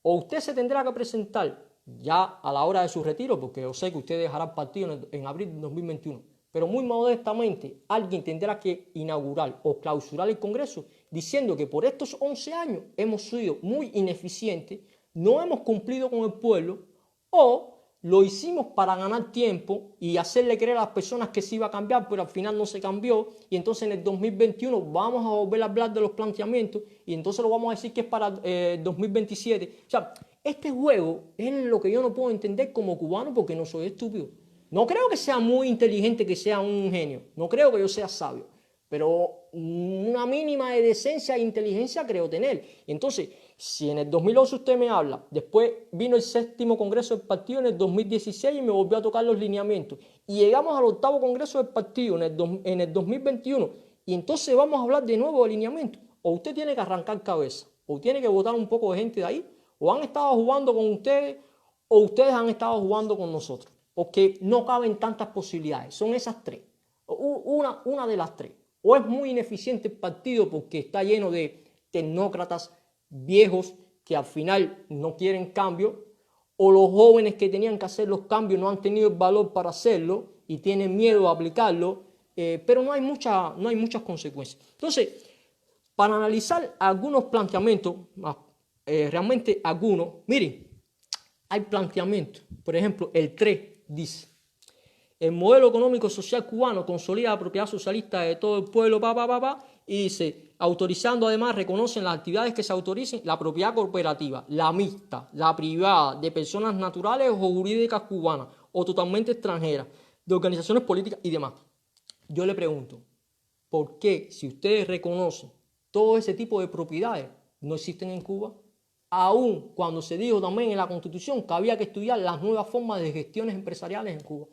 O usted se tendrá que presentar ya a la hora de su retiro, porque yo sé que usted dejará el partido en abril de 2021, pero muy modestamente alguien tendrá que inaugurar o clausurar el Congreso diciendo que por estos 11 años hemos sido muy ineficientes, no hemos cumplido con el pueblo, o lo hicimos para ganar tiempo y hacerle creer a las personas que se iba a cambiar, pero al final no se cambió, y entonces en el 2021 vamos a volver a hablar de los planteamientos y entonces lo vamos a decir que es para 2027. O sea, este juego es lo que yo no puedo entender como cubano porque no soy estúpido. No creo que sea muy inteligente, que sea un genio, no creo que yo sea sabio, pero una mínima de decencia e inteligencia creo tener. Y entonces, si en el 2011 usted me habla, después vino el 7º Congreso del Partido en el 2016 y me volvió a tocar los lineamientos, y llegamos al 8º Congreso del Partido en el 2021, y entonces vamos a hablar de nuevo de lineamientos, o usted tiene que arrancar cabeza, o tiene que votar un poco de gente de ahí, o han estado jugando con ustedes, o ustedes han estado jugando con nosotros, porque no caben tantas posibilidades, son esas tres, una de las tres. O es muy ineficiente el partido porque está lleno de tecnócratas viejos que al final no quieren cambio, o los jóvenes que tenían que hacer los cambios no han tenido el valor para hacerlo y tienen miedo a aplicarlo, pero no hay muchas consecuencias. Entonces, para analizar algunos planteamientos, realmente algunos, miren, hay planteamientos, por ejemplo, el 3 dice: el modelo económico social cubano consolida la propiedad socialista de todo el pueblo, y dice, autorizando además, reconocen las actividades que se autoricen, la propiedad corporativa, la mixta, la privada, de personas naturales o jurídicas cubanas, o totalmente extranjeras, de organizaciones políticas y demás. Yo le pregunto, ¿por qué, si ustedes reconocen todo ese tipo de propiedades, no existen en Cuba? Aún cuando se dijo también en la Constitución que había que estudiar las nuevas formas de gestiones empresariales en Cuba.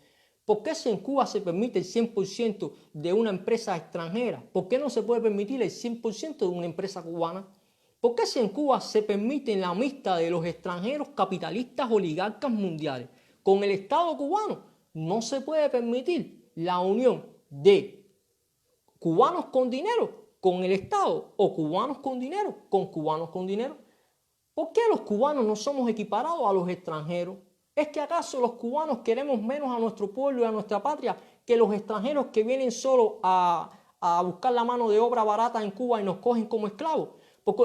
¿Por qué si en Cuba se permite el 100% de una empresa extranjera? ¿Por qué no se puede permitir el 100% de una empresa cubana? ¿Por qué si en Cuba se permite la mixta de los extranjeros capitalistas oligarcas mundiales con el Estado cubano, no se puede permitir la unión de cubanos con dinero con el Estado o cubanos con dinero con cubanos con dinero? ¿Por qué los cubanos no somos equiparados a los extranjeros? ¿Es que acaso los cubanos queremos menos a nuestro pueblo y a nuestra patria que los extranjeros que vienen solo a buscar la mano de obra barata en Cuba y nos cogen como esclavos? Porque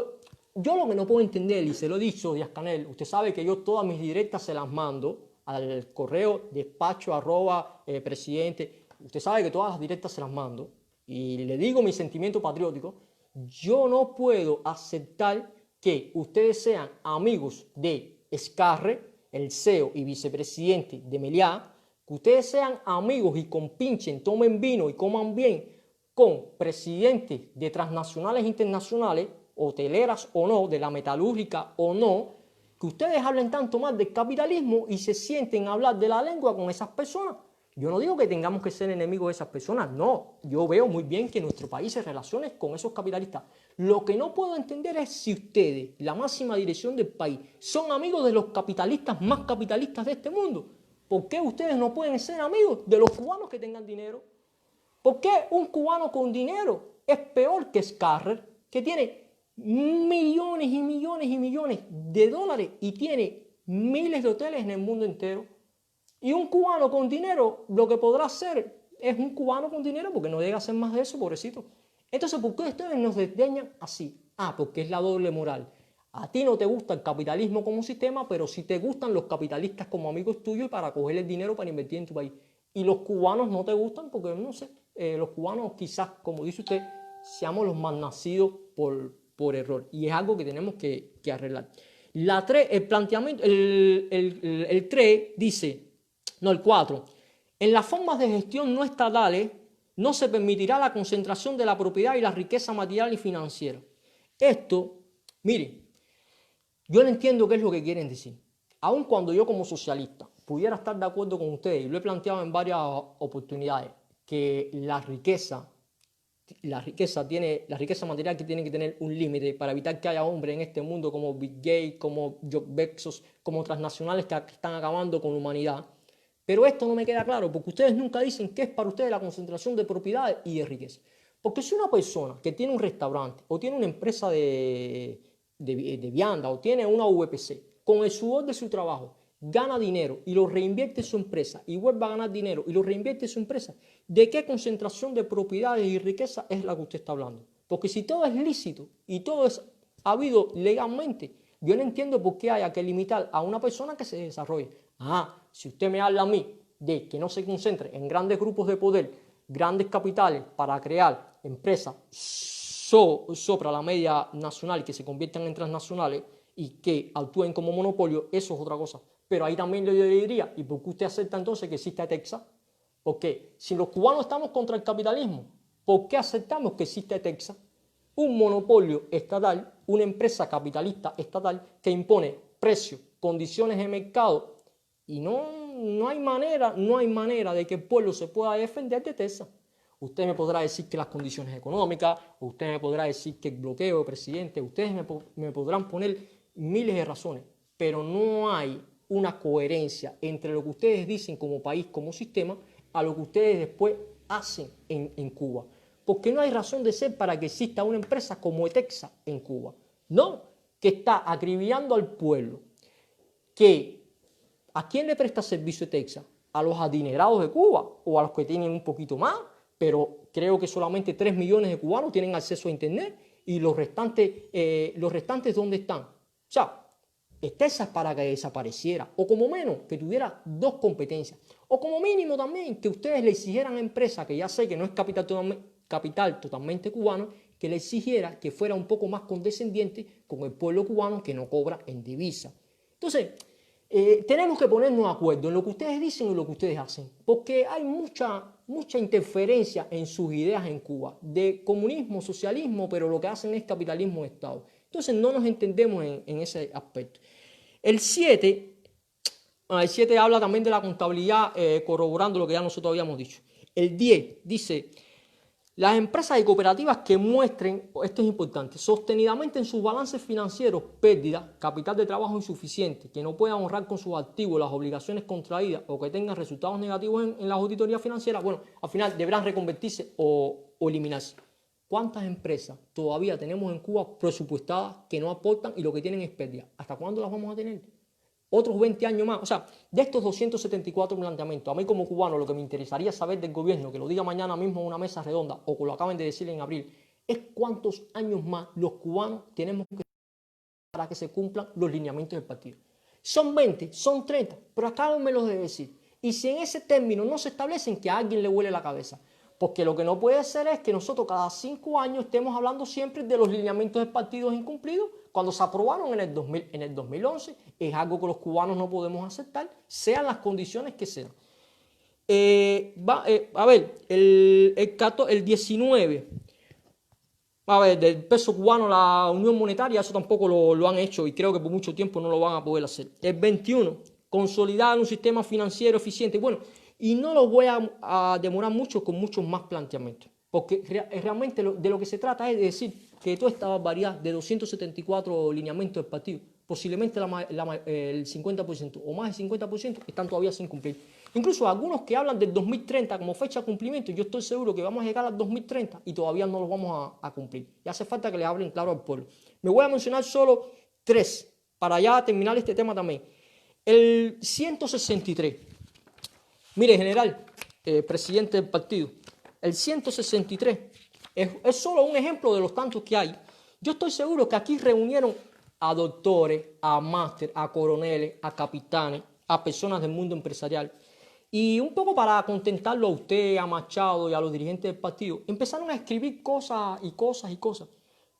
yo lo que no puedo entender, y se lo he dicho, Díaz-Canel, usted sabe que yo todas mis directas se las mando al correo despacho@presidente, usted sabe que todas las directas se las mando, y le digo mi sentimiento patriótico. Yo no puedo aceptar que ustedes sean amigos de Scarre, el CEO y vicepresidente de Meliá, que ustedes sean amigos y compinchen, tomen vino y coman bien con presidentes de transnacionales e internacionales, hoteleras o no, de la metalúrgica o no, que ustedes hablen tanto más del capitalismo y se sienten a hablar de la lengua con esas personas. Yo no digo que tengamos que ser enemigos de esas personas, no. Yo veo muy bien que nuestro país se relacione con esos capitalistas. Lo que no puedo entender es si ustedes, la máxima dirección del país, son amigos de los capitalistas más capitalistas de este mundo. ¿Por qué ustedes no pueden ser amigos de los cubanos que tengan dinero? ¿Por qué un cubano con dinero es peor que Scarrer, que tiene millones y millones y millones de dólares y tiene miles de hoteles en el mundo entero? Y un cubano con dinero lo que podrá hacer es un cubano con dinero porque no llega a hacer más de eso, pobrecito. Entonces, ¿por qué ustedes nos desdeñan así? Porque es la doble moral. A ti no te gusta el capitalismo como sistema, pero sí te gustan los capitalistas como amigos tuyos para coger el dinero para invertir en tu país. Y los cubanos no te gustan porque, no sé, los cubanos quizás, como dice usted, seamos los más nacidos por error. Y es algo que tenemos que arreglar. La 3, el planteamiento, el 3 dice, no, el 4, en las formas de gestión no estatales no se permitirá la concentración de la propiedad y la riqueza material y financiera. Esto, mire, yo no entiendo qué es lo que quieren decir. Aun cuando yo como socialista pudiera estar de acuerdo con ustedes, y lo he planteado en varias oportunidades, que la riqueza material que tiene que tener un límite para evitar que haya hombres en este mundo como Bill Gates, como Jeff Bezos, como transnacionales que están acabando con la humanidad. Pero esto no me queda claro, porque ustedes nunca dicen qué es para ustedes la concentración de propiedades y de riqueza. Porque si una persona que tiene un restaurante o tiene una empresa de vianda o tiene una VPC, con el sudor de su trabajo, gana dinero y lo reinvierte en su empresa y vuelve a ganar dinero y lo reinvierte en su empresa, ¿de qué concentración de propiedades y riqueza es la que usted está hablando? Porque si todo es lícito y todo es habido legalmente, yo no entiendo por qué haya que limitar a una persona que se desarrolle. Si usted me habla a mí de que no se concentre en grandes grupos de poder, grandes capitales para crear empresas sobre la media nacional que se conviertan en transnacionales y que actúen como monopolio, eso es otra cosa. Pero ahí también yo le diría, ¿y por qué usted acepta entonces que exista Texas? Porque si los cubanos estamos contra el capitalismo, ¿por qué aceptamos que existe Texas? Un monopolio estatal, una empresa capitalista estatal que impone precios, condiciones de mercado y no hay manera de que el pueblo se pueda defender de Texas. Usted me podrá decir que las condiciones económicas, usted me podrá decir que el bloqueo, presidente, ustedes me podrán poner miles de razones, pero no hay una coherencia entre lo que ustedes dicen como país, como sistema, a lo que ustedes después hacen en Cuba. Porque no hay razón de ser para que exista una empresa como Etexa en Cuba. No, que está acribillando al pueblo. ¿A quién le presta servicio Etexa? A los adinerados de Cuba o a los que tienen un poquito más, pero creo que solamente 3 millones de cubanos tienen acceso a Internet y los restantes ¿dónde están? O sea, Etexa es para que desapareciera, o como menos que tuviera dos competencias, o como mínimo también que ustedes le exigieran a empresa, que ya sé que no es capital totalmente cubano, que le exigiera que fuera un poco más condescendiente con el pueblo cubano que no cobra en divisa. Entonces, tenemos que ponernos de acuerdo en lo que ustedes dicen y lo que ustedes hacen, porque hay mucha interferencia en sus ideas en Cuba, de comunismo, socialismo, pero lo que hacen es capitalismo de Estado. Entonces no nos entendemos en ese aspecto. El 7 habla también de la contabilidad, corroborando lo que ya nosotros habíamos dicho. El 10 dice, las empresas y cooperativas que muestren, esto es importante, sostenidamente en sus balances financieros pérdidas, capital de trabajo insuficiente, que no puedan honrar con sus activos las obligaciones contraídas o que tengan resultados negativos en las auditorías financieras, bueno, al final deberán reconvertirse o eliminarse. ¿Cuántas empresas todavía tenemos en Cuba presupuestadas que no aportan y lo que tienen es pérdida? ¿Hasta cuándo las vamos a tener? Otros 20 años más. O sea, de estos 274 planteamientos, a mí como cubano lo que me interesaría saber del gobierno, que lo diga mañana mismo en una mesa redonda o que lo acaben de decir en abril, es cuántos años más los cubanos tenemos que para que se cumplan los lineamientos del partido. Son 20, son 30, pero acábenmelo de decir. Y si en ese término no se establecen, que a alguien le huele la cabeza. Porque lo que no puede ser es que nosotros cada 5 años estemos hablando siempre de los lineamientos del partido incumplidos cuando se aprobaron en el 2011. Es algo que los cubanos no podemos aceptar, sean las condiciones que sean. A ver, el 19, a ver, del peso cubano, la unión monetaria, eso tampoco lo han hecho y creo que por mucho tiempo no lo van a poder hacer. El 21, consolidar un sistema financiero eficiente. Bueno, y no lo voy a demorar mucho con muchos más planteamientos, porque realmente de lo que se trata es de decir que toda esta barbaridad de 274 lineamientos del partido, posiblemente el 50% o más del 50% están todavía sin cumplir. Incluso algunos que hablan del 2030 como fecha de cumplimiento, yo estoy seguro que vamos a llegar al 2030 y todavía no lo vamos a cumplir. Y hace falta que le hablen claro al pueblo. Me voy a mencionar solo 3 para ya terminar este tema también. El 163. Mire, general, presidente del partido, el 163 es solo un ejemplo de los tantos que hay. Yo estoy seguro que aquí reunieron a doctores, a máster, a coroneles, a capitanes, a personas del mundo empresarial. Y un poco para contentarlo a usted, a Machado y a los dirigentes del partido, empezaron a escribir cosas y cosas y cosas.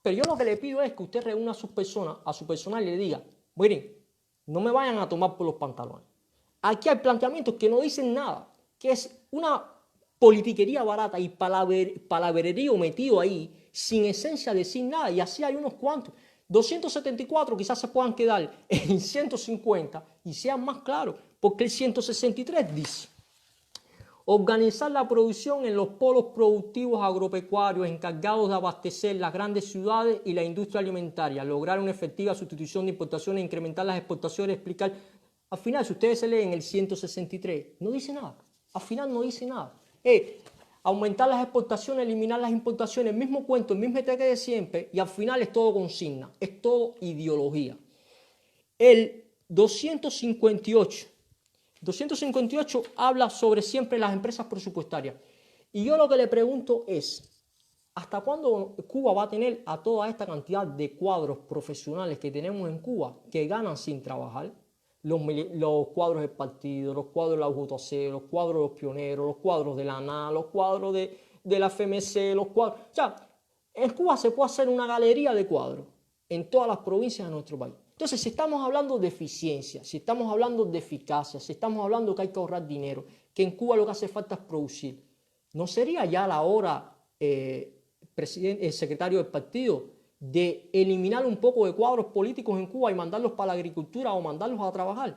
Pero yo lo que le pido es que usted reúna a sus personas, a su personal y le diga, Miren, no me vayan a tomar por los pantalones. Aquí hay planteamientos que no dicen nada, que es una politiquería barata y palabrerío metido ahí, sin esencia de decir nada, y así hay unos cuantos. 274 quizás se puedan quedar en 150 y sean más claros, porque el 163 dice: organizar la producción en los polos productivos agropecuarios encargados de abastecer las grandes ciudades y la industria alimentaria, lograr una efectiva sustitución de importaciones, incrementar las exportaciones, explicar. Al final, si ustedes se leen el 163, no dice nada. Al final no dice nada. Aumentar las exportaciones, eliminar las importaciones, el mismo cuento, el mismo ataque de siempre, y al final es todo consigna, es todo ideología. El 258 habla sobre siempre las empresas presupuestarias. Y yo lo que le pregunto es, ¿hasta cuándo Cuba va a tener a toda esta cantidad de cuadros profesionales que tenemos en Cuba que ganan sin trabajar? Los cuadros del partido, los cuadros de la UJC, los cuadros de los pioneros, los cuadros de la ANA, los cuadros de la FMC, los cuadros. O sea, en Cuba se puede hacer una galería de cuadros en todas las provincias de nuestro país. Entonces, si estamos hablando de eficiencia, si estamos hablando de eficacia, si estamos hablando que hay que ahorrar dinero, que en Cuba lo que hace falta es producir, ¿no sería ya la hora, secretario del partido, de eliminar un poco de cuadros políticos en Cuba y mandarlos para la agricultura o mandarlos a trabajar?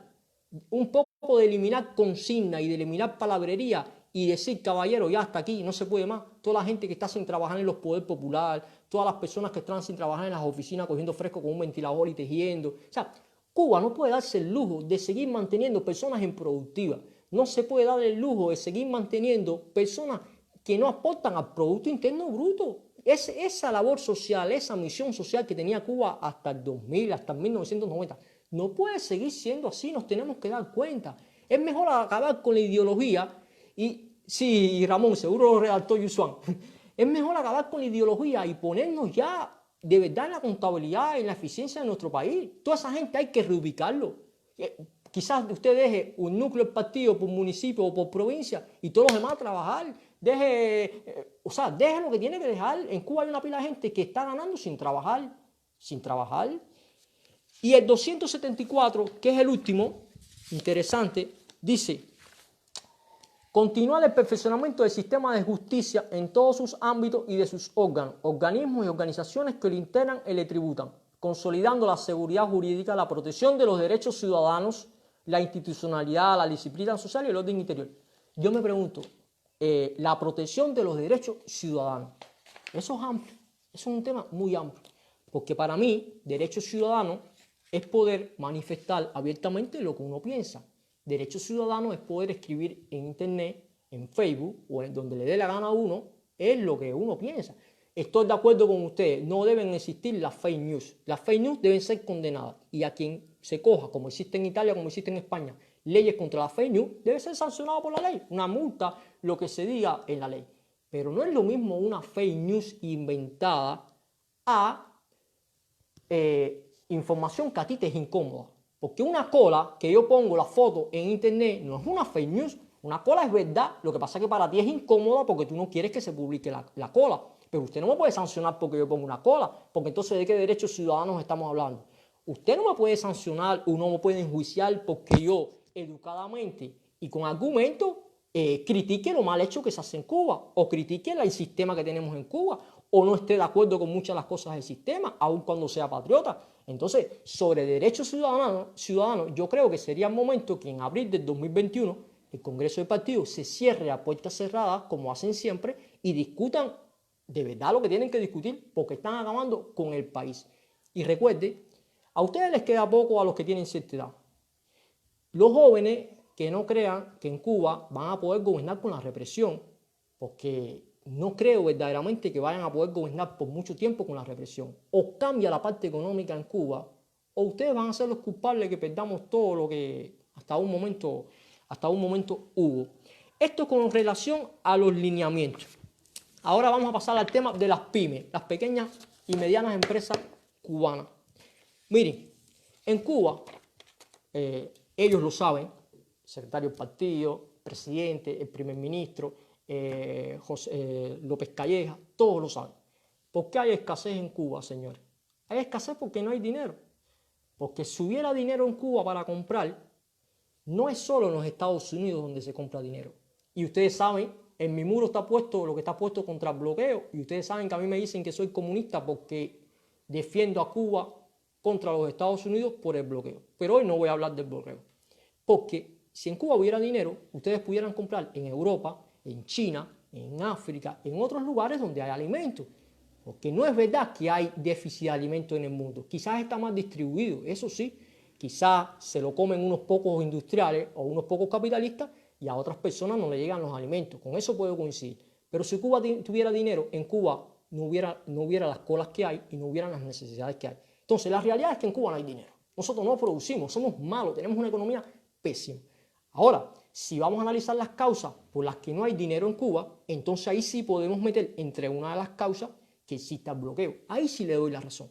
Un poco de eliminar consigna y de eliminar palabrería y decir, caballero, ya hasta aquí, no se puede más. Toda la gente que está sin trabajar en los poderes populares, todas las personas que están sin trabajar en las oficinas cogiendo fresco con un ventilador y tejiendo. O sea, Cuba no puede darse el lujo de seguir manteniendo personas improductivas. No se puede dar el lujo de seguir manteniendo personas que no aportan al Producto Interno Bruto. Esa labor social, esa misión social que tenía Cuba hasta el 2000, hasta el 1990, no puede seguir siendo así, nos tenemos que dar cuenta. Es mejor acabar con la ideología y, sí, Ramón, seguro lo redactó Yusuan, es mejor acabar con la ideología y ponernos ya de verdad en la contabilidad y en la eficiencia de nuestro país. Toda esa gente hay que reubicarlo. Quizás usted deje un núcleo del partido por municipio o por provincia y todos los demás a trabajar. Deje lo que tiene que dejar. En Cuba hay una pila de gente que está ganando sin trabajar. Y el 274, que es el último, interesante, dice: continuar el perfeccionamiento del sistema de justicia en todos sus ámbitos y de sus órganos, organismos y organizaciones que lo integran y le tributan, consolidando la seguridad jurídica, la protección de los derechos ciudadanos, la institucionalidad, la disciplina social y el orden interior. Yo me pregunto, la protección de los derechos ciudadanos, eso es amplio, eso es un tema muy amplio, porque para mí, derecho ciudadano es poder manifestar abiertamente lo que uno piensa. Derecho ciudadano es poder escribir en internet, en Facebook o en donde le dé la gana a uno, es lo que uno piensa. Estoy de acuerdo con ustedes, no deben existir las fake news. Las fake news deben ser condenadas y a quien se coja, como existe en Italia, como existe en España, leyes contra las fake news, debe ser sancionado por la ley, una multa, lo que se diga en la ley. Pero no es lo mismo una fake news inventada a información que a ti te es incómoda. Porque una cola que yo pongo la foto en internet no es una fake news. Una cola es verdad, lo que pasa es que para ti es incómoda porque tú no quieres que se publique la cola. Pero usted no me puede sancionar porque yo pongo una cola, porque entonces ¿de qué derechos ciudadanos estamos hablando? Usted no me puede sancionar o no me puede enjuiciar porque yo educadamente y con argumentos critique lo mal hecho que se hace en Cuba, o critique el sistema que tenemos en Cuba, o no esté de acuerdo con muchas de las cosas del sistema, aun cuando sea patriota. Entonces, sobre derechos ciudadanos, yo creo que sería el momento que en abril del 2021 el Congreso del Partido se cierre a puertas cerradas, como hacen siempre, y discutan de verdad lo que tienen que discutir, porque están acabando con el país. Y recuerde, a ustedes les queda poco a los que tienen cierta edad. Los jóvenes que no crean que en Cuba van a poder gobernar con la represión, porque no creo verdaderamente que vayan a poder gobernar por mucho tiempo con la represión. O cambia la parte económica en Cuba, o ustedes van a ser los culpables que perdamos todo lo que hasta un momento hubo. Esto con relación a los lineamientos. Ahora vamos a pasar al tema de las pymes, las pequeñas y medianas empresas cubanas. Miren, en Cuba, ellos lo saben, el secretario del partido, el presidente, el primer ministro, López Calleja, todos lo saben. ¿Por qué hay escasez en Cuba, señores? Hay escasez porque no hay dinero. Porque si hubiera dinero en Cuba para comprar, no es solo en los Estados Unidos donde se compra dinero. Y ustedes saben, en mi muro está puesto lo que está puesto contra el bloqueo. Y ustedes saben que a mí me dicen que soy comunista porque defiendo a Cuba contra los Estados Unidos por el bloqueo. Pero hoy no voy a hablar del bloqueo. Porque si en Cuba hubiera dinero, ustedes pudieran comprar en Europa, en China, en África, en otros lugares donde hay alimentos. Porque no es verdad que hay déficit de alimentos en el mundo. Quizás está más distribuido, eso sí. Quizás se lo comen unos pocos industriales o unos pocos capitalistas y a otras personas no le llegan los alimentos. Con eso puedo coincidir. Pero si Cuba tuviera dinero, en Cuba no hubiera las colas que hay y no hubieran las necesidades que hay. Entonces, la realidad es que en Cuba no hay dinero. Nosotros no producimos, somos malos, tenemos una economía pésima. Ahora, si vamos a analizar las causas por las que no hay dinero en Cuba, entonces ahí sí podemos meter entre una de las causas que exista el bloqueo. Ahí sí le doy la razón.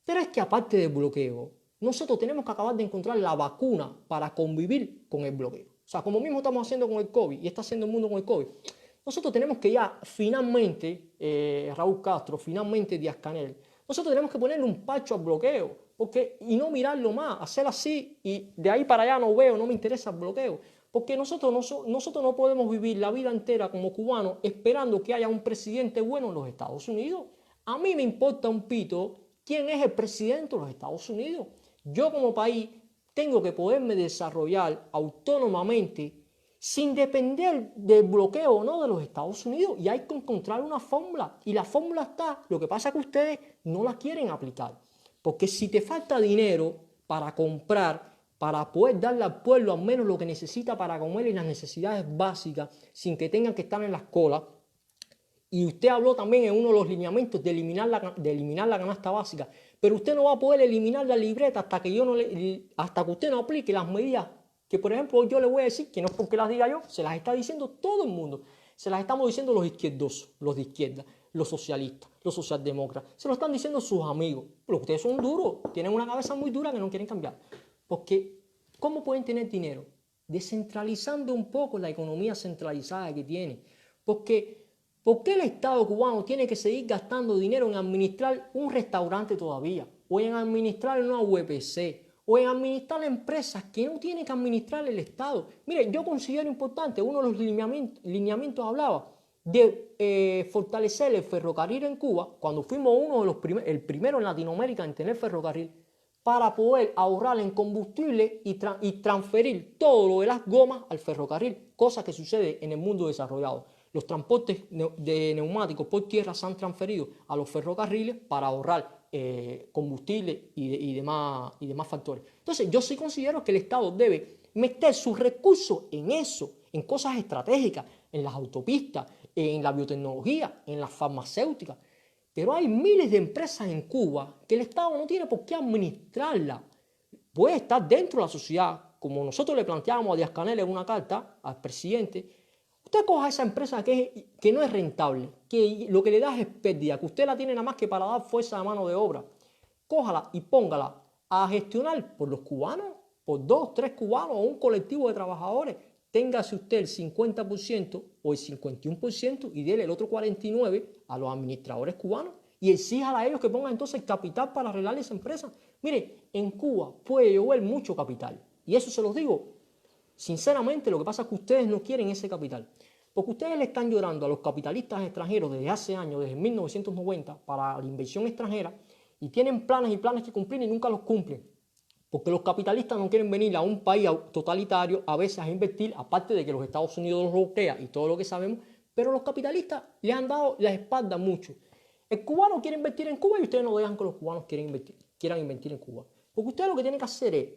Pero es que aparte del bloqueo, nosotros tenemos que acabar de encontrar la vacuna para convivir con el bloqueo. O sea, como mismo estamos haciendo con el COVID y está haciendo el mundo con el COVID, nosotros tenemos que ya finalmente, Raúl Castro, finalmente Díaz-Canel, nosotros tenemos que ponerle un parcho al bloqueo y no mirarlo más, hacer así y de ahí para allá no veo, no me interesa el bloqueo. Porque nosotros no podemos vivir la vida entera como cubanos esperando que haya un presidente bueno en los Estados Unidos. A mí me importa un pito quién es el presidente de los Estados Unidos. Yo como país tengo que poderme desarrollar autónomamente sin depender del bloqueo o no de los Estados Unidos. Y hay que encontrar una fórmula. Y la fórmula está, lo que pasa es que ustedes no la quieren aplicar. Porque si te falta dinero para comprar, para poder darle al pueblo al menos lo que necesita para comer y las necesidades básicas, sin que tengan que estar en las colas. Y usted habló también en uno de los lineamientos de eliminar la canasta básica. Pero usted no va a poder eliminar la libreta hasta que usted no aplique las medidas que, por ejemplo, yo le voy a decir, que no es porque las diga yo, se las está diciendo todo el mundo. Se las estamos diciendo los izquierdosos, los de izquierda, los socialistas, los socialdemócratas. Se lo están diciendo sus amigos. Pero ustedes son duros, tienen una cabeza muy dura que no quieren cambiar. Porque, ¿cómo pueden tener dinero? Descentralizando un poco la economía centralizada que tiene. Porque, ¿por qué el Estado cubano tiene que seguir gastando dinero en administrar un restaurante todavía? O en administrar una UPC, o en administrar empresas que no tiene que administrar el Estado. Mire, yo considero importante, uno de los lineamientos hablaba de fortalecer el ferrocarril en Cuba, cuando fuimos el primero en Latinoamérica en tener ferrocarril, para poder ahorrar en combustible y transferir todo lo de las gomas al ferrocarril, cosa que sucede en el mundo desarrollado. Los transportes de neumáticos por tierra se han transferido a los ferrocarriles para ahorrar combustible y demás factores. Entonces, yo sí considero que el Estado debe meter sus recursos en eso, en cosas estratégicas, en las autopistas, en la biotecnología, en las farmacéuticas. Pero hay miles de empresas en Cuba que el Estado no tiene por qué administrarlas. Puede estar dentro de la sociedad, como nosotros le planteábamos a Díaz-Canel en una carta al presidente. Usted coja esa empresa que no es rentable, que lo que le da es pérdida, que usted la tiene nada más que para dar fuerza de mano de obra. Cójala y póngala a gestionar por los cubanos, por 2, 3 cubanos o un colectivo de trabajadores. Téngase usted el 50% o el 51% y déle el otro 49% a los administradores cubanos y exíjala a ellos que pongan entonces capital para arreglar esa empresa. Mire, en Cuba puede llover mucho capital y eso se los digo. Sinceramente, lo que pasa es que ustedes no quieren ese capital. Porque ustedes le están llorando a los capitalistas extranjeros desde hace años, desde 1990, para la inversión extranjera, y tienen planes y planes que cumplir y nunca los cumplen. Porque los capitalistas no quieren venir a un país totalitario a veces a invertir, aparte de que los Estados Unidos los bloquea y todo lo que sabemos, pero los capitalistas les han dado la espalda mucho. El cubano quiere invertir en Cuba y ustedes no dejan que los cubanos quieran invertir en Cuba. Porque ustedes lo que tienen que hacer es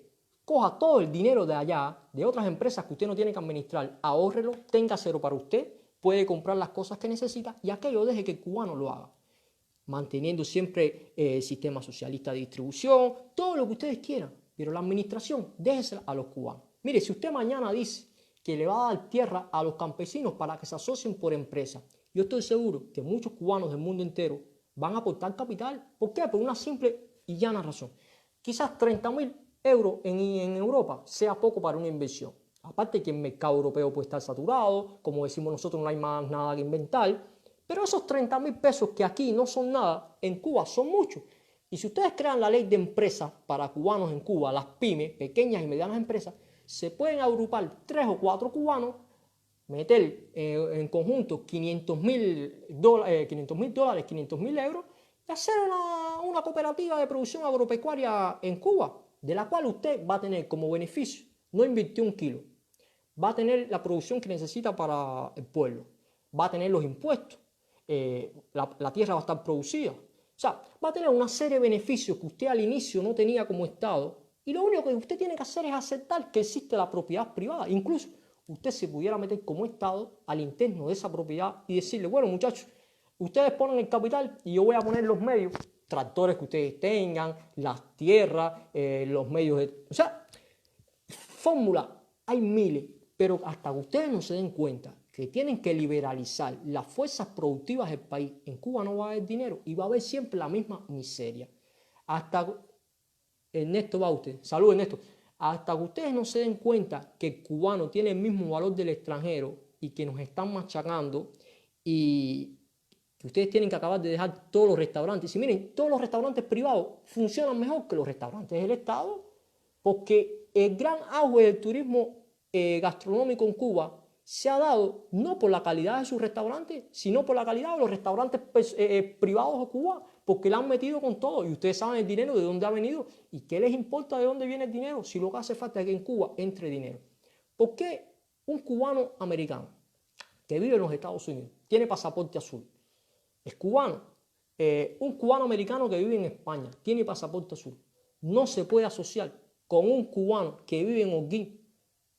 coja todo el dinero de allá, de otras empresas que usted no tiene que administrar, ahórrelo, tenga cero para usted, puede comprar las cosas que necesita y aquello deje que el cubano lo haga. Manteniendo siempre el sistema socialista de distribución, todo lo que ustedes quieran, pero la administración déjesela a los cubanos. Mire, si usted mañana dice que le va a dar tierra a los campesinos para que se asocien por empresa, yo estoy seguro que muchos cubanos del mundo entero van a aportar capital. ¿Por qué? Por una simple y llana razón. Quizás 30.000 euros en Europa sea poco para una inversión. Aparte que el mercado europeo puede estar saturado, como decimos nosotros, no hay más nada que inventar, pero esos 30.000 pesos que aquí no son nada, en Cuba son muchos. Y si ustedes crean la ley de empresas para cubanos en Cuba, las pymes, pequeñas y medianas empresas, se pueden agrupar 3 o 4 cubanos, meter en conjunto $500,000, 500,000 euros y hacer una cooperativa de producción agropecuaria en Cuba, de la cual usted va a tener como beneficio, no invirtió un kilo, va a tener la producción que necesita para el pueblo, va a tener los impuestos, la tierra va a estar producida. O sea, va a tener una serie de beneficios que usted al inicio no tenía como Estado, y lo único que usted tiene que hacer es aceptar que existe la propiedad privada. Incluso usted se pudiera meter como Estado al interno de esa propiedad y decirle, bueno, muchachos, ustedes ponen el capital y yo voy a poner los medios, tractores que ustedes tengan, las tierras, los medios de... O sea, fórmulas hay miles, pero hasta que ustedes no se den cuenta que tienen que liberalizar las fuerzas productivas del país, en Cuba no va a haber dinero y va a haber siempre la misma miseria. Hasta Ernesto Bauste, salud Ernesto, hasta que ustedes no se den cuenta que el cubano tiene el mismo valor del extranjero y que nos están machacando y que ustedes tienen que acabar de dejar todos los restaurantes. Y miren, todos los restaurantes privados funcionan mejor que los restaurantes del Estado, porque el gran auge del turismo gastronómico en Cuba se ha dado no por la calidad de sus restaurantes, sino por la calidad de los restaurantes privados de Cuba, porque la han metido con todo y ustedes saben el dinero de dónde ha venido y qué les importa de dónde viene el dinero si lo que hace falta es que en Cuba entre dinero. ¿Por qué un cubano americano que vive en los Estados Unidos tiene pasaporte azul? Es cubano. Un cubano americano que vive en España tiene pasaporte azul. No se puede asociar con un cubano que vive en Holguín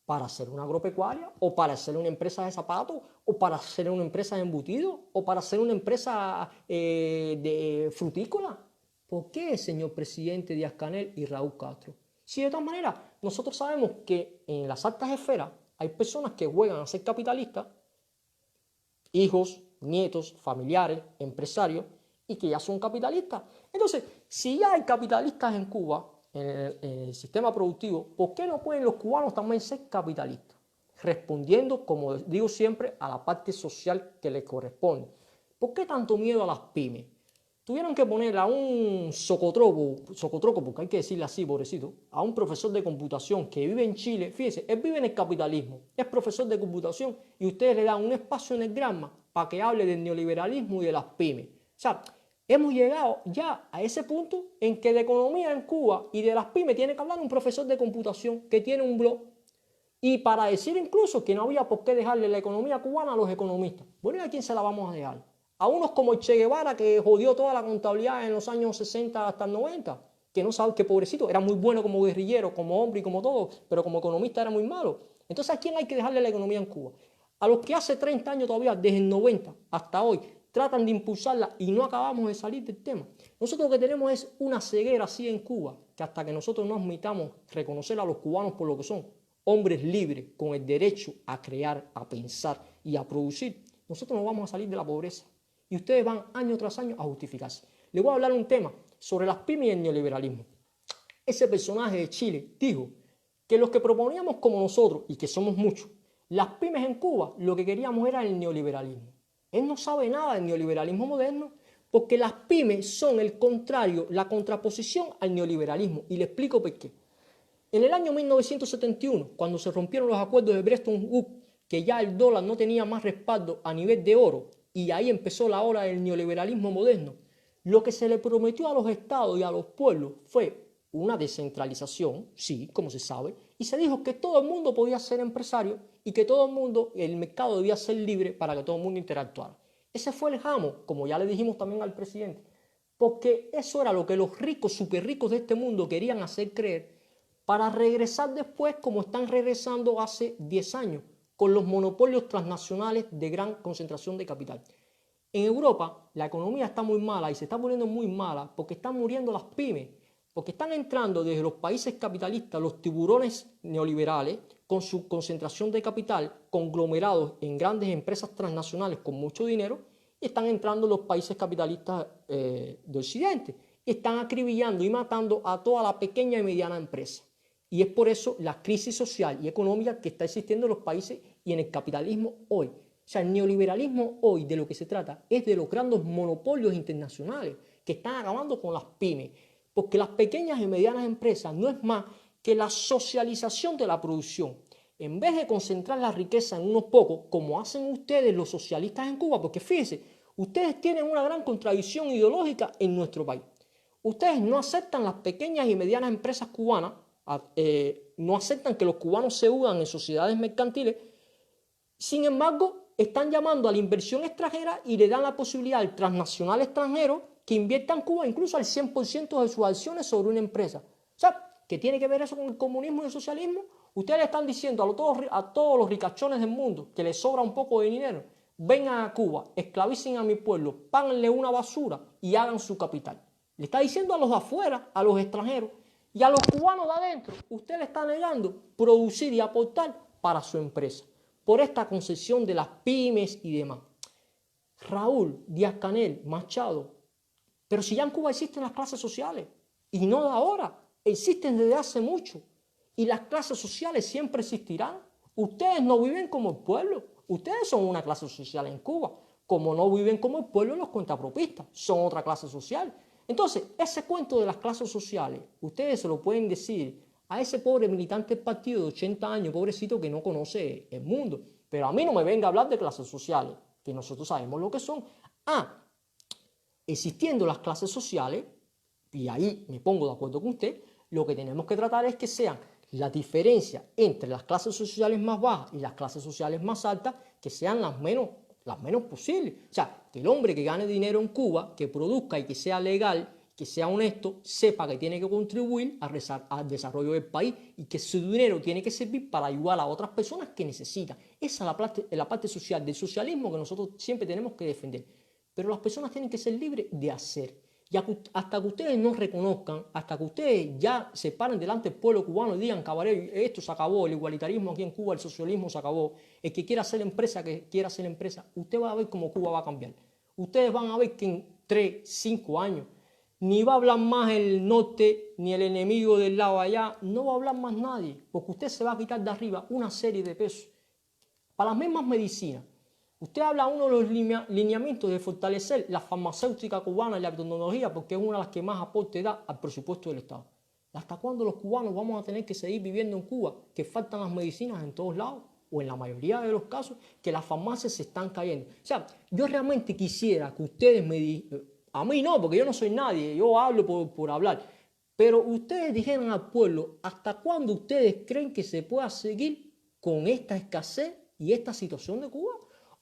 para hacer una agropecuaria o para hacer una empresa de zapatos o para hacer una empresa de embutidos o para hacer una empresa de frutícola. ¿Por qué, señor presidente Díaz-Canel y Raúl Castro? Si de todas maneras nosotros sabemos que en las altas esferas hay personas que juegan a ser capitalistas, hijos, nietos, familiares, empresarios, y que ya son capitalistas. Entonces, si ya hay capitalistas en Cuba, en el sistema productivo, ¿por qué no pueden los cubanos también ser capitalistas? Respondiendo, como digo siempre, a la parte social que les corresponde. ¿Por qué tanto miedo a las pymes? Tuvieron que poner a un socotroco, porque hay que decirle así, pobrecito, a un profesor de computación que vive en Chile. Fíjense, él vive en el capitalismo, es profesor de computación y ustedes le dan un espacio en el Granma para que hable del neoliberalismo y de las pymes. O sea, hemos llegado ya a ese punto en que de economía en Cuba y de las pymes tiene que hablar un profesor de computación que tiene un blog. Y para decir incluso que no había por qué dejarle la economía cubana a los economistas. Bueno, ¿y a quién se la vamos a dejar? A unos como el Che Guevara, que jodió toda la contabilidad en los años 60 hasta el 90, que no sabe, que pobrecito, era muy bueno como guerrillero, como hombre y como todo, pero como economista era muy malo. Entonces, ¿a quién hay que dejarle la economía en Cuba? A los que hace 30 años todavía, desde el 90 hasta hoy, tratan de impulsarla y no acabamos de salir del tema. Nosotros lo que tenemos es una ceguera así en Cuba, que hasta que nosotros no admitamos reconocer a los cubanos por lo que son, hombres libres con el derecho a crear, a pensar y a producir, nosotros no vamos a salir de la pobreza. Y ustedes van año tras año a justificarse. Les voy a hablar un tema sobre las pymes y el neoliberalismo. Ese personaje de Chile dijo que los que proponíamos como nosotros, y que somos muchos, las pymes en Cuba, lo que queríamos era el neoliberalismo. Él no sabe nada del neoliberalismo moderno porque las pymes son el contrario, la contraposición al neoliberalismo. Y le explico por qué. En el año 1971, cuando se rompieron los acuerdos de Bretton Woods, que ya el dólar no tenía más respaldo a nivel de oro, y ahí empezó la hora del neoliberalismo moderno, lo que se le prometió a los estados y a los pueblos fue una descentralización, sí, como se sabe, y se dijo que todo el mundo podía ser empresario y que todo el mundo, el mercado debía ser libre para que todo el mundo interactuara. Ese fue el jamo, como ya le dijimos también al presidente, porque eso era lo que los ricos, súper ricos de este mundo querían hacer creer para regresar después como están regresando hace 10 años, con los monopolios transnacionales de gran concentración de capital. En Europa la economía está muy mala y se está poniendo muy mala porque están muriendo las pymes, porque están entrando desde los países capitalistas los tiburones neoliberales con su concentración de capital conglomerados en grandes empresas transnacionales con mucho dinero y están entrando los países capitalistas de Occidente y están acribillando y matando a toda la pequeña y mediana empresa. Y es por eso la crisis social y económica que está existiendo en los países y en el capitalismo hoy. O sea, el neoliberalismo hoy de lo que se trata es de los grandes monopolios internacionales que están acabando con las pymes. Porque las pequeñas y medianas empresas no es más que la socialización de la producción. En vez de concentrar la riqueza en unos pocos, como hacen ustedes los socialistas en Cuba, porque fíjense, ustedes tienen una gran contradicción ideológica en nuestro país. Ustedes no aceptan las pequeñas y medianas empresas cubanas, no aceptan que los cubanos se unan en sociedades mercantiles. Sin embargo, están llamando a la inversión extranjera y le dan la posibilidad al transnacional extranjero que invierta en Cuba incluso al 100% de sus acciones sobre una empresa. O sea, ¿qué tiene que ver eso con el comunismo y el socialismo? Ustedes le están diciendo a todos los ricachones del mundo que les sobra un poco de dinero, vengan a Cuba, esclavicen a mi pueblo, páguenle una basura y hagan su capital. Le está diciendo a los de afuera, a los extranjeros, y a los cubanos de adentro, usted le está negando producir y aportar para su empresa, por esta concesión de las pymes y demás. Raúl, Díaz-Canel, Machado, pero si ya en Cuba existen las clases sociales, y no de ahora, existen desde hace mucho, y las clases sociales siempre existirán. Ustedes no viven como el pueblo, ustedes son una clase social en Cuba, como no viven como el pueblo los cuentapropistas, son otra clase social. Entonces, ese cuento de las clases sociales, ustedes se lo pueden decir a ese pobre militante del partido de 80 años, pobrecito, que no conoce el mundo. Pero a mí no me venga a hablar de clases sociales, que nosotros sabemos lo que son. Existiendo las clases sociales, y ahí me pongo de acuerdo con usted, lo que tenemos que tratar es que sean la diferencia entre las clases sociales más bajas y las clases sociales más altas, que sean las menos posibles. O sea, que el hombre que gane dinero en Cuba, que produzca y que sea legal, que sea honesto, sepa que tiene que contribuir al desarrollo del país y que su dinero tiene que servir para ayudar a otras personas que necesitan. Esa es la parte social del socialismo que nosotros siempre tenemos que defender. Pero las personas tienen que ser libres de hacer. Y hasta que ustedes no reconozcan, hasta que ustedes ya se paren delante del pueblo cubano y digan, caballero, esto se acabó, el igualitarismo aquí en Cuba, el socialismo se acabó, el que quiera hacer empresa, que quiera hacer empresa, usted va a ver cómo Cuba va a cambiar. Ustedes van a ver que en 3, 5 años, ni va a hablar más el norte, ni el enemigo del lado allá, no va a hablar más nadie, porque usted se va a quitar de arriba una serie de pesos. Para las mismas medicinas, usted habla uno de los lineamientos de fortalecer la farmacéutica cubana y la tecnología porque es una de las que más aporte da al presupuesto del Estado. ¿Hasta cuándo los cubanos vamos a tener que seguir viviendo en Cuba? Que faltan las medicinas en todos lados, o en la mayoría de los casos, que las farmacias se están cayendo. O sea, yo realmente quisiera que ustedes me dijeran, a mí no, porque yo no soy nadie, yo hablo por hablar, pero ustedes dijeran al pueblo, ¿hasta cuándo ustedes creen que se pueda seguir con esta escasez y esta situación de Cuba?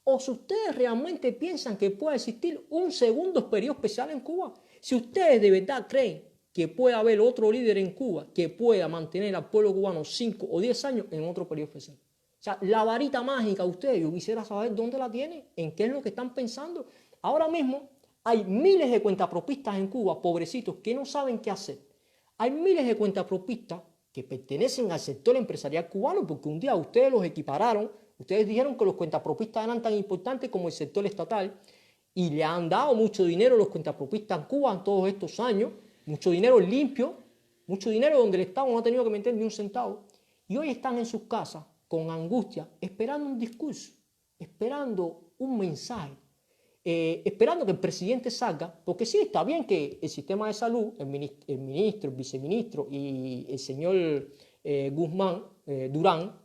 O si ustedes realmente piensan que puede existir un segundo periodo especial en Cuba, si ustedes de verdad creen que puede haber otro líder en Cuba que pueda mantener al pueblo cubano 5 o 10 años en otro periodo especial. O sea, la varita mágica, ustedes, yo quisiera saber dónde la tienen, en qué es lo que están pensando. Ahora mismo hay miles de cuentapropistas en Cuba, pobrecitos, que no saben qué hacer. Hay miles de cuentapropistas que pertenecen al sector empresarial cubano, porque un día ustedes los equipararon. Ustedes dijeron que los cuentapropistas eran tan importantes como el sector estatal y le han dado mucho dinero a los cuentapropistas en Cuba en todos estos años, mucho dinero limpio, mucho dinero donde el Estado no ha tenido que meter ni un centavo. Y hoy están en sus casas con angustia, esperando un discurso, esperando un mensaje, esperando que el presidente salga, porque sí, está bien que el sistema de salud, el ministro, el viceministro y el señor Durán,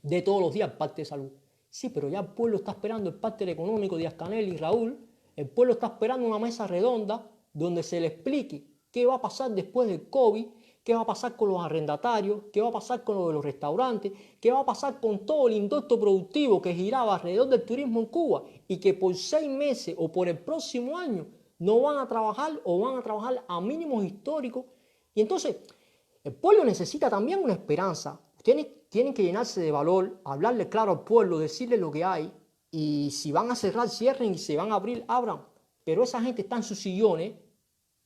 de todos los días parte de salud. Sí, pero ya el pueblo está esperando el parte económico de Díaz-Canel y Raúl. El pueblo está esperando una mesa redonda donde se le explique qué va a pasar después del COVID, qué va a pasar con los arrendatarios, qué va a pasar con lo de los restaurantes, qué va a pasar con todo el industrio productivo que giraba alrededor del turismo en Cuba y que por 6 meses o por el próximo año no van a trabajar o van a trabajar a mínimos históricos. Y entonces el pueblo necesita también una esperanza. Tienen que llenarse de valor, hablarle claro al pueblo, decirle lo que hay, y si van a cerrar, cierren, y si van a abrir, abran. Pero esa gente está en sus sillones,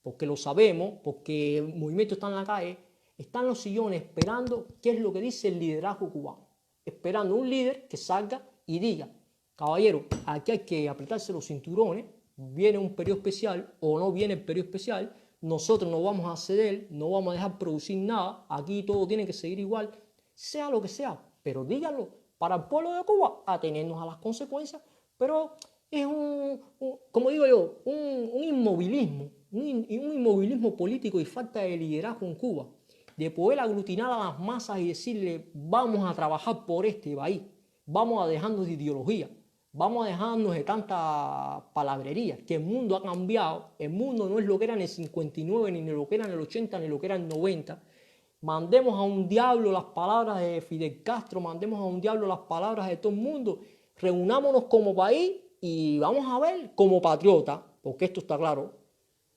porque lo sabemos, porque el movimiento está en la calle, están en los sillones esperando qué es lo que dice el liderazgo cubano, esperando un líder que salga y diga, caballero, aquí hay que apretarse los cinturones, viene un periodo especial o no viene el periodo especial, nosotros no vamos a ceder, no vamos a dejar producir nada, aquí todo tiene que seguir igual, sea lo que sea, pero díganlo para el pueblo de Cuba, atenernos a las consecuencias, pero es como digo yo, un inmovilismo un inmovilismo político y falta de liderazgo en Cuba, de poder aglutinar a las masas y decirle, vamos a trabajar por este país, vamos a dejarnos de ideología, vamos a dejarnos de tanta palabrería, que el mundo ha cambiado, el mundo no es lo que era en el 59, ni lo que era en el 80, ni lo que era en el 90. Mandemos a un diablo las palabras de Fidel Castro, mandemos a un diablo las palabras de todo el mundo, reunámonos como país y vamos a ver como patriota, porque esto está claro,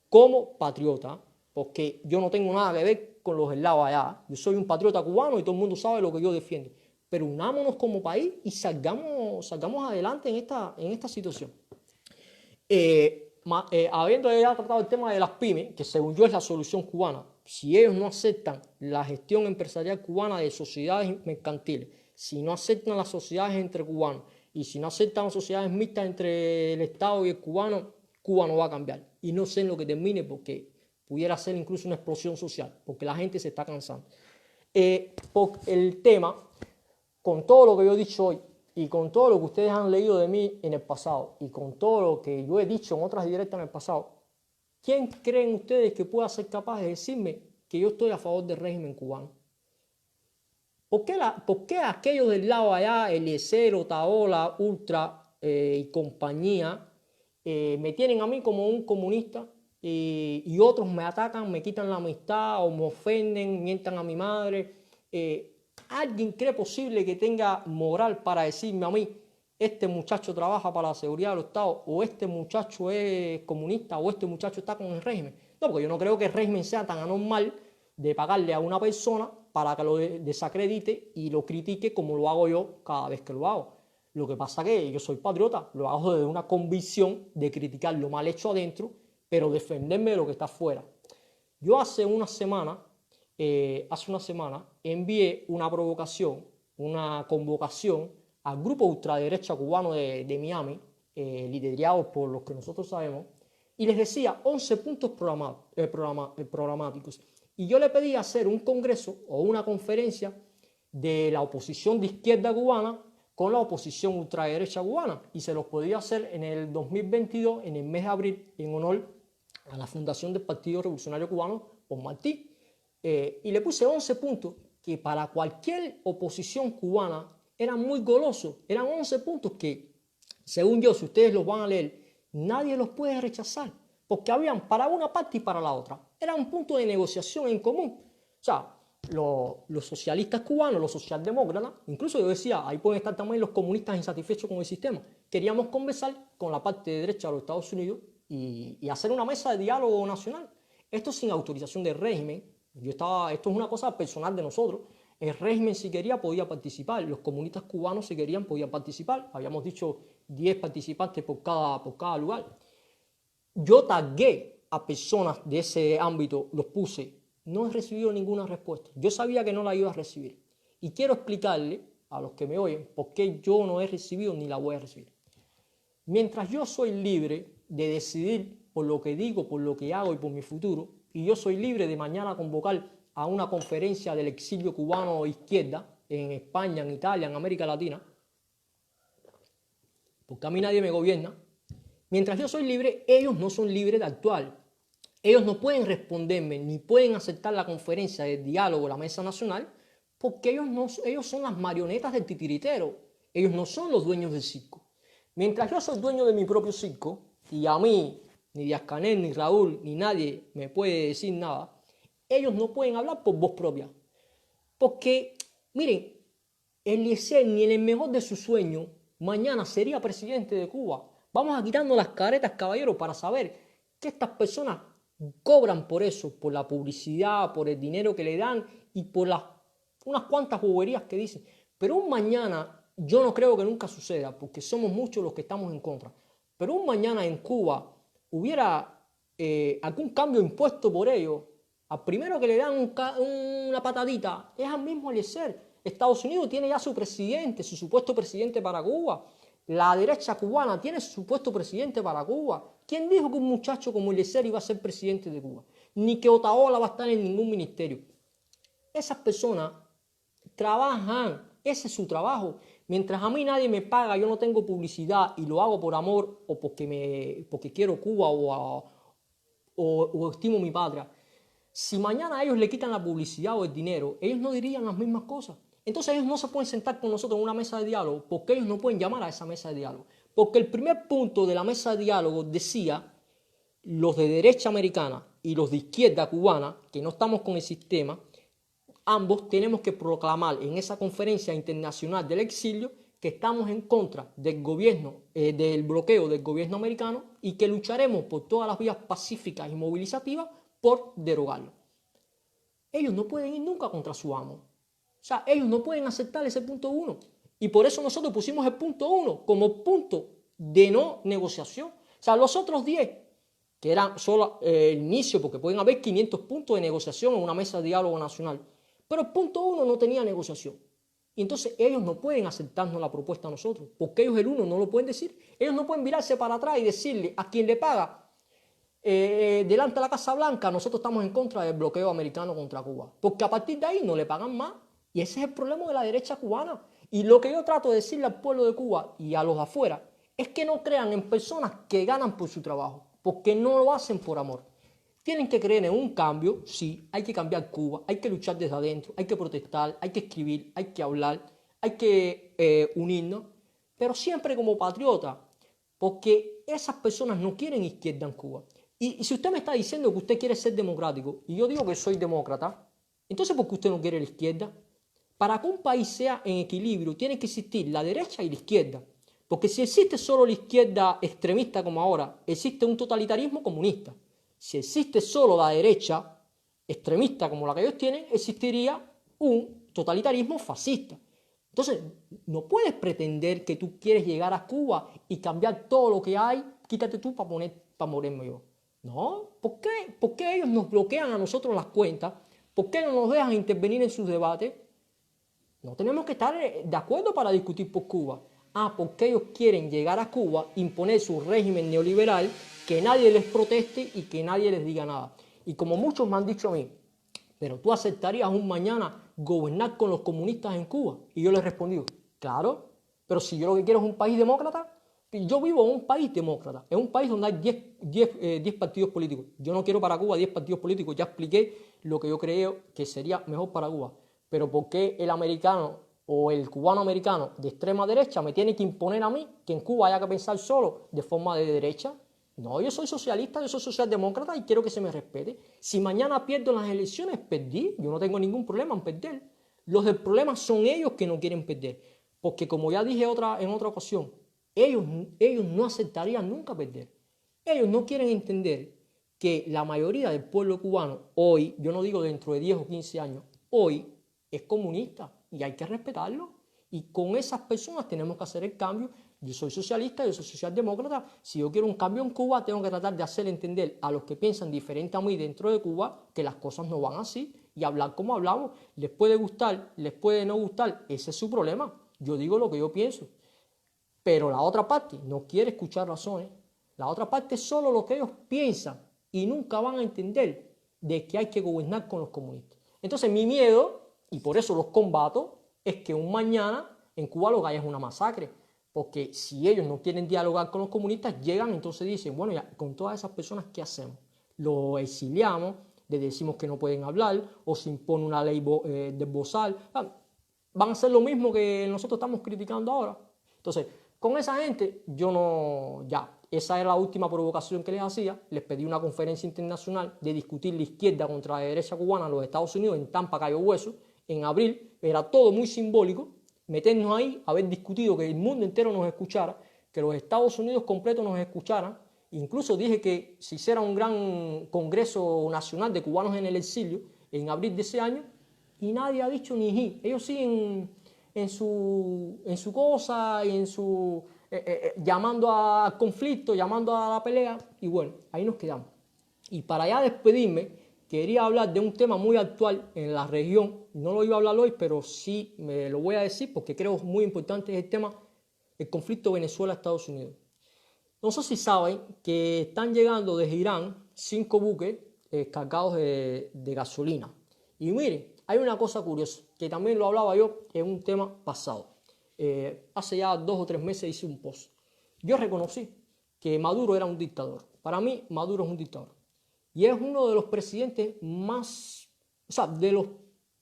como patriota, porque yo no tengo nada que ver con los helados allá, yo soy un patriota cubano y todo el mundo sabe lo que yo defiendo, pero unámonos como país y salgamos adelante en esta situación. Habiendo ya tratado el tema de las pymes, que según yo es la solución cubana, si ellos no aceptan la gestión empresarial cubana de sociedades mercantiles, si no aceptan las sociedades entre cubanos y si no aceptan las sociedades mixtas entre el Estado y el cubano, Cuba no va a cambiar. Y no sé en lo que termine porque pudiera ser incluso una explosión social, porque la gente se está cansando. Por el tema, con todo lo que yo he dicho hoy, y con todo lo que ustedes han leído de mí en el pasado, y con todo lo que yo he dicho en otras directas en el pasado, ¿quién creen ustedes que pueda ser capaz de decirme que yo estoy a favor del régimen cubano? ¿Por qué aquellos del lado allá, Eliezer, Otaola, Ultra y compañía, me tienen a mí como un comunista y otros me atacan, me quitan la amistad o me ofenden, mientan a mi madre? ¿Alguien cree posible que tenga moral para decirme a mí, este muchacho trabaja para la seguridad del Estado, o este muchacho es comunista, o este muchacho está con el régimen? No, porque yo no creo que el régimen sea tan anormal de pagarle a una persona para que lo desacredite y lo critique como lo hago yo cada vez que lo hago. Lo que pasa es que yo soy patriota, lo hago desde una convicción de criticar lo mal hecho adentro, pero defenderme de lo que está afuera. Yo hace una semana envié una provocación, una convocación al grupo ultraderecha cubano de Miami, liderado por los que nosotros sabemos, y les decía 11 puntos programáticos. Y yo le pedí hacer un congreso o una conferencia de la oposición de izquierda cubana con la oposición ultraderecha cubana, y se los podía hacer en el 2022, en el mes de abril, en honor a la fundación del Partido Revolucionario Cubano por Martí. Y le puse 11 puntos que para cualquier oposición cubana eran muy golosos, eran 11 puntos que, según yo, si ustedes los van a leer, nadie los puede rechazar, porque habían para una parte y para la otra. Era un punto de negociación en común. O sea, los socialistas cubanos, los socialdemócratas, incluso yo decía, ahí pueden estar también los comunistas insatisfechos con el sistema. Queríamos conversar con la parte de derecha de los Estados Unidos y hacer una mesa de diálogo nacional. Esto sin autorización del régimen. Esto es una cosa personal de nosotros. El régimen, si quería, podía participar. Los comunistas cubanos, si querían, podían participar. Habíamos dicho 10 participantes por cada lugar. Yo tagué a personas de ese ámbito, los puse. No he recibido ninguna respuesta. Yo sabía que no la iba a recibir. Y quiero explicarle a los que me oyen por qué yo no he recibido ni la voy a recibir. Mientras yo soy libre de decidir por lo que digo, por lo que hago y por mi futuro, y yo soy libre de mañana convocar a una conferencia del exilio cubano de izquierda en España, en Italia, en América Latina, porque a mí nadie me gobierna. Mientras yo soy libre, ellos no son libres de actuar. Ellos no pueden responderme ni pueden aceptar la conferencia de diálogo, la mesa nacional, porque ellos son las marionetas del titiritero. Ellos no son los dueños del circo. Mientras yo soy dueño de mi propio circo, y a mí, ni Díaz-Canel, ni Raúl, ni nadie me puede decir nada, ellos no pueden hablar por voz propia. Porque, miren, Eliezer, ni en el mejor de sus sueños, mañana sería presidente de Cuba. Vamos a quitarnos las caretas, caballeros, para saber que estas personas cobran por eso, por la publicidad, por el dinero que le dan y por unas cuantas boberías que dicen. Pero un mañana, yo no creo que nunca suceda, porque somos muchos los que estamos en contra. Pero un mañana en Cuba hubiera algún cambio impuesto por ellos, al primero que le dan una patadita es al mismo Eliezer. Estados Unidos tiene ya su presidente, su supuesto presidente para Cuba. La derecha cubana tiene su supuesto presidente para Cuba. ¿Quién dijo que un muchacho como Eliezer iba a ser presidente de Cuba? Ni que Otaola va a estar en ningún ministerio. Esas personas trabajan, ese es su trabajo. Mientras a mí nadie me paga, yo no tengo publicidad y lo hago por amor o porque quiero Cuba o estimo mi patria. Si mañana a ellos le quitan la publicidad o el dinero, ellos no dirían las mismas cosas. Entonces ellos no se pueden sentar con nosotros en una mesa de diálogo porque ellos no pueden llamar a esa mesa de diálogo. Porque el primer punto de la mesa de diálogo decía, los de derecha americana y los de izquierda cubana, que no estamos con el sistema, ambos tenemos que proclamar en esa conferencia internacional del exilio que estamos en contra del gobierno, del bloqueo del gobierno americano y que lucharemos por todas las vías pacíficas y movilizativas por derogarlo. Ellos no pueden ir nunca contra su amo. O sea, ellos no pueden aceptar ese punto 1. Y por eso nosotros pusimos el punto 1 como punto de no negociación. O sea, los otros 10, que eran solo el inicio, porque pueden haber 500 puntos de negociación en una mesa de diálogo nacional. Pero el punto 1 no tenía negociación. Y entonces ellos no pueden aceptarnos la propuesta a nosotros, porque ellos el 1 no lo pueden decir. Ellos no pueden virarse para atrás y decirle a quien le paga delante de la Casa Blanca, nosotros estamos en contra del bloqueo americano contra Cuba. Porque a partir de ahí no le pagan más. Y ese es el problema de la derecha cubana. Y lo que yo trato de decirle al pueblo de Cuba y a los de afuera es que no crean en personas que ganan por su trabajo, porque no lo hacen por amor. Tienen que creer en un cambio, sí, hay que cambiar Cuba, hay que luchar desde adentro, hay que protestar, hay que escribir, hay que hablar, hay que unirnos, pero siempre como patriota, porque esas personas no quieren izquierda en Cuba. Y si usted me está diciendo que usted quiere ser democrático, y yo digo que soy demócrata, entonces ¿por qué usted no quiere la izquierda? Para que un país sea en equilibrio, tiene que existir la derecha y la izquierda. Porque si existe solo la izquierda extremista como ahora, existe un totalitarismo comunista. Si existe solo la derecha extremista como la que ellos tienen, existiría un totalitarismo fascista. Entonces, no puedes pretender que tú quieres llegar a Cuba y cambiar todo lo que hay, quítate tú para morirme yo. No, ¿por qué? ¿Por qué ellos nos bloquean a nosotros las cuentas? ¿Por qué no nos dejan intervenir en sus debates? No tenemos que estar de acuerdo para discutir por Cuba. Porque ellos quieren llegar a Cuba, imponer su régimen neoliberal, que nadie les proteste y que nadie les diga nada. Y como muchos me han dicho a mí, pero tú aceptarías un mañana gobernar con los comunistas en Cuba. Y yo les he respondido, claro, pero si yo lo que quiero es un país demócrata, yo vivo en un país demócrata, en un país donde hay 10 partidos políticos. Yo no quiero para Cuba 10 partidos políticos, ya expliqué lo que yo creo que sería mejor para Cuba. Pero ¿por qué el americano o el cubano americano de extrema derecha me tiene que imponer a mí que en Cuba haya que pensar solo de forma de derecha? No, yo soy socialista, yo soy socialdemócrata y quiero que se me respete. Si mañana pierdo las elecciones, perdí. Yo no tengo ningún problema en perder. Los del problema son ellos que no quieren perder. Porque como ya dije en otra ocasión, ellos no aceptarían nunca perder. Ellos no quieren entender que la mayoría del pueblo cubano hoy, yo no digo dentro de 10 o 15 años, hoy es comunista y hay que respetarlo. Y con esas personas tenemos que hacer el cambio. Yo soy socialista, yo soy socialdemócrata. Si yo quiero un cambio en Cuba, tengo que tratar de hacer entender a los que piensan diferente a mí dentro de Cuba que las cosas no van así y hablar como hablamos. Les puede gustar, les puede no gustar, ese es su problema. Yo digo lo que yo pienso. Pero la otra parte no quiere escuchar razones. La otra parte es solo lo que ellos piensan y nunca van a entender de que hay que gobernar con los comunistas. Entonces mi miedo, y por eso los combato, es que un mañana en Cuba lo que haya es una masacre. Porque si ellos no quieren dialogar con los comunistas, llegan, entonces dicen, bueno, ya, con todas esas personas, ¿qué hacemos? Los exiliamos, les decimos que no pueden hablar, o se impone una ley de bozal. Van a hacer lo mismo que nosotros estamos criticando ahora. Entonces, con esa gente, yo no, ya, esa era la última provocación que les hacía. Les pedí una conferencia internacional de discutir la izquierda contra la derecha cubana en los Estados Unidos, en Tampa, Cayo Hueso, en abril. Era todo muy simbólico. Meternos ahí, haber discutido, que el mundo entero nos escuchara, que los Estados Unidos completos nos escucharan. Incluso dije que se hiciera un gran congreso nacional de cubanos en el exilio en abril de ese año y nadie ha dicho ni ji. Ellos siguen en su cosa, y llamando al conflicto, llamando a la pelea y bueno, ahí nos quedamos. Y para ya despedirme, quería hablar de un tema muy actual en la región. No lo iba a hablar hoy, pero sí me lo voy a decir porque creo que es muy importante el tema, el conflicto Venezuela-Estados Unidos. No sé si saben que están llegando desde Irán 5 buques cargados de gasolina. Y miren, hay una cosa curiosa, que también lo hablaba yo en un tema pasado. Hace ya 2 o 3 meses hice un post. Yo reconocí que Maduro era un dictador. Para mí, Maduro es un dictador. y es uno de los presidentes más, o sea, de los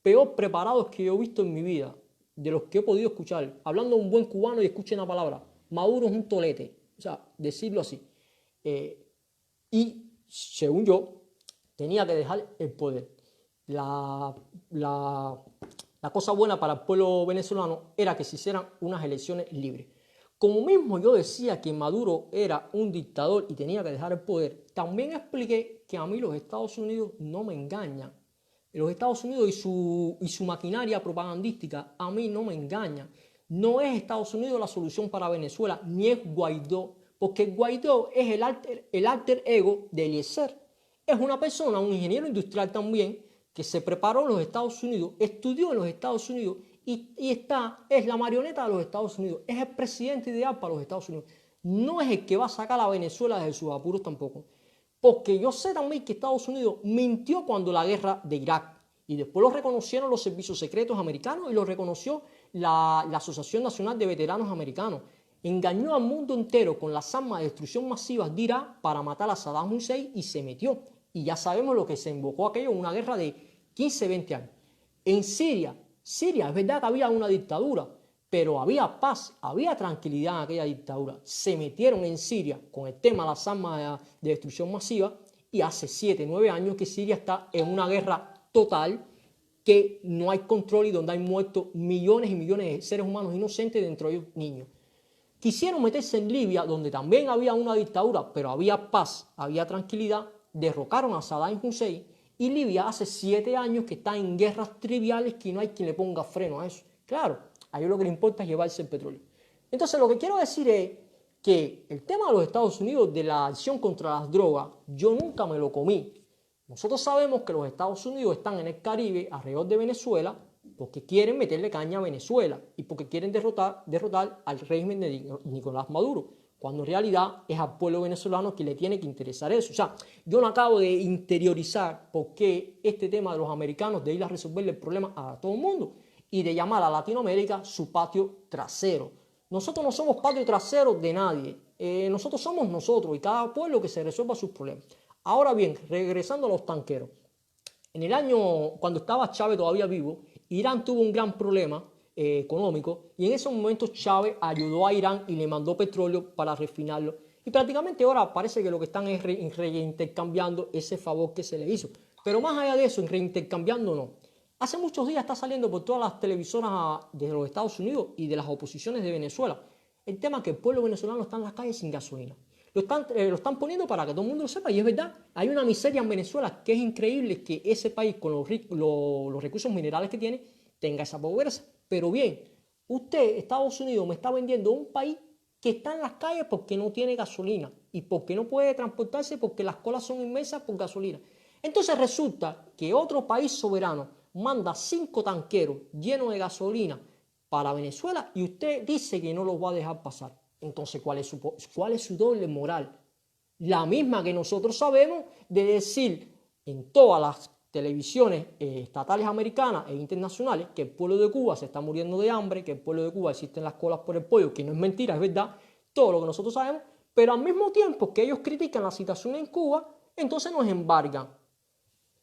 peor preparados que yo he visto en mi vida, de los que he podido escuchar. Hablando un buen cubano y escuchen la palabra, Maduro es un tolete, o sea, decirlo así. Y según yo, tenía que dejar el poder. La, la, la cosa buena para el pueblo venezolano era que se hicieran unas elecciones libres. Como mismo yo decía que Maduro era un dictador y tenía que dejar el poder, también expliqué que a mí los Estados Unidos no me engañan. Los Estados Unidos y su maquinaria propagandística a mí no me engañan. No es Estados Unidos la solución para Venezuela, ni es Guaidó, porque Guaidó es el alter ego de Eliezer. Es una persona, un ingeniero industrial también, que se preparó en los Estados Unidos, estudió en los Estados Unidos es la marioneta de los Estados Unidos, es el presidente ideal para los Estados Unidos. No es el que va a sacar a Venezuela de sus apuros tampoco. Porque yo sé también que Estados Unidos mintió cuando la guerra de Irak. Y después lo reconocieron los servicios secretos americanos y lo reconoció la Asociación Nacional de Veteranos Americanos. Engañó al mundo entero con las armas de destrucción masivas de Irak para matar a Saddam Hussein y se metió. Y ya sabemos lo que se invocó aquello, una guerra de 15, 20 años. En Siria, es verdad que había una dictadura, pero había paz, había tranquilidad en aquella dictadura. Se metieron en Siria con el tema de las armas de destrucción masiva y hace 7, 9 años que Siria está en una guerra total, que no hay control y donde hay muertos millones y millones de seres humanos inocentes, dentro de ellos niños. Quisieron meterse en Libia, donde también había una dictadura, pero había paz, había tranquilidad, derrocaron a Saddam Hussein y Libia hace 7 años que está en guerras triviales que no hay quien le ponga freno a eso. Claro, a ellos lo que les importa es llevarse el petróleo. Entonces lo que quiero decir es que el tema de los Estados Unidos de la acción contra las drogas, yo nunca me lo comí. Nosotros sabemos que los Estados Unidos están en el Caribe, alrededor de Venezuela, porque quieren meterle caña a Venezuela y porque quieren derrotar al régimen de Nicolás Maduro, cuando en realidad es al pueblo venezolano que le tiene que interesar eso. O sea, yo no acabo de interiorizar por qué este tema de los americanos de ir a resolverle el problema a todo el mundo y de llamar a Latinoamérica su patio trasero. Nosotros no somos patio trasero de nadie, nosotros somos nosotros y cada pueblo que se resuelva sus problemas. Ahora bien, regresando a los tanqueros. En el año, cuando estaba Chávez todavía vivo, Irán tuvo un gran problema económico y en esos momentos Chávez ayudó a Irán y le mandó petróleo para refinarlo. Y prácticamente ahora parece que lo que están es reintercambiando ese favor que se le hizo. Pero más allá de eso, en reintercambiando no. Hace muchos días está saliendo por todas las televisoras de los Estados Unidos y de las oposiciones de Venezuela el tema que el pueblo venezolano está en las calles sin gasolina. Lo están poniendo para que todo el mundo lo sepa y es verdad. Hay una miseria en Venezuela que es increíble que ese país con los recursos minerales que tiene tenga esa pobreza. Pero bien, usted, Estados Unidos, me está vendiendo un país que está en las calles porque no tiene gasolina y porque no puede transportarse porque las colas son inmensas por gasolina. Entonces resulta que otro país soberano manda 5 tanqueros llenos de gasolina para Venezuela y usted dice que no los va a dejar pasar. Entonces, ¿cuál es su doble moral? La misma que nosotros sabemos de decir en todas las televisiones estatales americanas e internacionales que el pueblo de Cuba se está muriendo de hambre, que el pueblo de Cuba existen las colas por el pollo, que no es mentira, es verdad, todo lo que nosotros sabemos, pero al mismo tiempo que ellos critican la situación en Cuba, entonces nos embargan.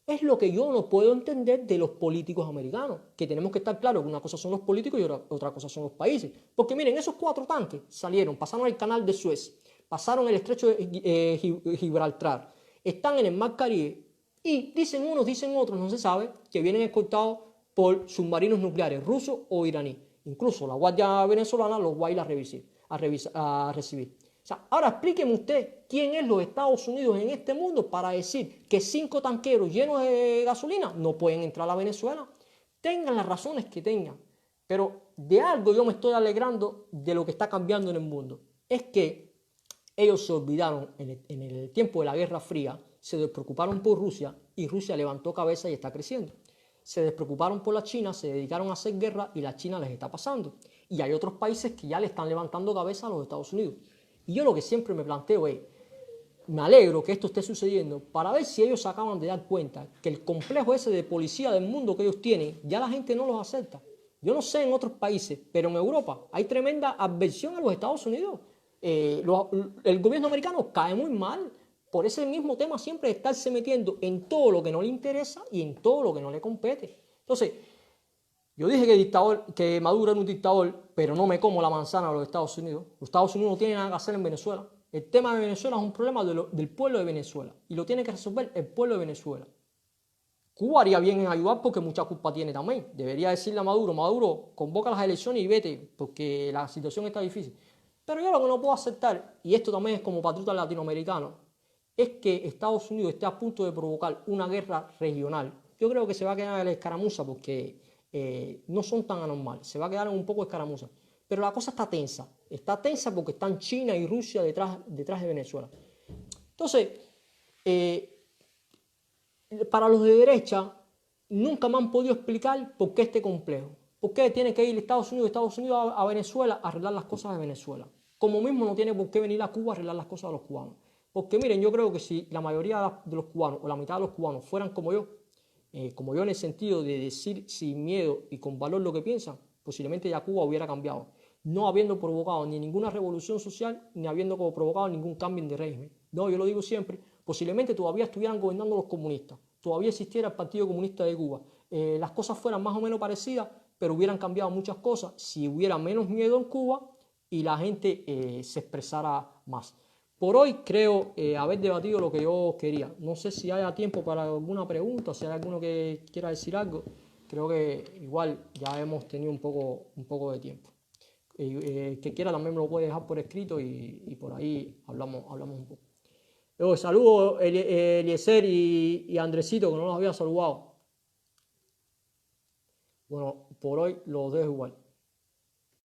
Es lo que yo no puedo entender de los políticos americanos, que tenemos que estar claros que una cosa son los políticos y otra cosa son los países. Porque miren, esos 4 tanques salieron, pasaron el canal de Suez, pasaron el estrecho de Gibraltar, están en el Mar Caribe y dicen unos, dicen otros, no se sabe, que vienen escoltados por submarinos nucleares rusos o iraníes. Incluso la Guardia Venezolana los va a ir a recibir. O sea, ahora explíqueme usted quién es los Estados Unidos en este mundo para decir que 5 tanqueros llenos de gasolina no pueden entrar a Venezuela. Tengan las razones que tengan, pero de algo yo me estoy alegrando de lo que está cambiando en el mundo. Es que ellos se olvidaron en el tiempo de la Guerra Fría, se despreocuparon por Rusia y Rusia levantó cabeza y está creciendo. Se despreocuparon por la China, se dedicaron a hacer guerra y la China les está pasando. Y hay otros países que ya le están levantando cabeza a los Estados Unidos. Y yo lo que siempre me planteo es, me alegro que esto esté sucediendo para ver si ellos se acaban de dar cuenta que el complejo ese de policía del mundo que ellos tienen, ya la gente no los acepta. Yo no sé en otros países, pero en Europa hay tremenda aversión a los Estados Unidos. El gobierno americano cae muy mal. Por ese mismo tema siempre estarse metiendo en todo lo que no le interesa y en todo lo que no le compete. Entonces, yo dije que Maduro era un dictador, pero no me como la manzana de los Estados Unidos. Los Estados Unidos no tienen nada que hacer en Venezuela. El tema de Venezuela es un problema del pueblo de Venezuela y lo tiene que resolver el pueblo de Venezuela. Cuba haría bien en ayudar porque mucha culpa tiene también. Debería decirle a Maduro, convoca las elecciones y vete, porque la situación está difícil. Pero yo lo que no puedo aceptar, y esto también es como patriota latinoamericano, es que Estados Unidos esté a punto de provocar una guerra regional. Yo creo que se va a quedar en la escaramuza porque no son tan anormales, se va a quedar en un poco de escaramuza. Pero la cosa está tensa porque están China y Rusia detrás de Venezuela. Entonces, para los de derecha, nunca me han podido explicar por qué este complejo. ¿Por qué tiene que ir Estados Unidos a Venezuela a arreglar las cosas de Venezuela? Como mismo no tiene por qué venir a Cuba a arreglar las cosas de los cubanos. Porque miren, yo creo que si la mayoría de los cubanos o la mitad de los cubanos fueran como yo en el sentido de decir sin miedo y con valor lo que piensan, posiblemente ya Cuba hubiera cambiado, no habiendo provocado ni ninguna revolución social, ni habiendo provocado ningún cambio de régimen. No, yo lo digo siempre, posiblemente todavía estuvieran gobernando los comunistas, todavía existiera el Partido Comunista de Cuba, las cosas fueran más o menos parecidas, pero hubieran cambiado muchas cosas si hubiera menos miedo en Cuba y la gente se expresara más. Por hoy creo haber debatido lo que yo quería. No sé si haya tiempo para alguna pregunta, si hay alguno que quiera decir algo. Creo que igual ya hemos tenido un poco de tiempo. Que quiera también me lo puede dejar por escrito y por ahí hablamos un poco. Saludos Eliezer y Andresito, que no los había saludado. Bueno, por hoy los dejo igual.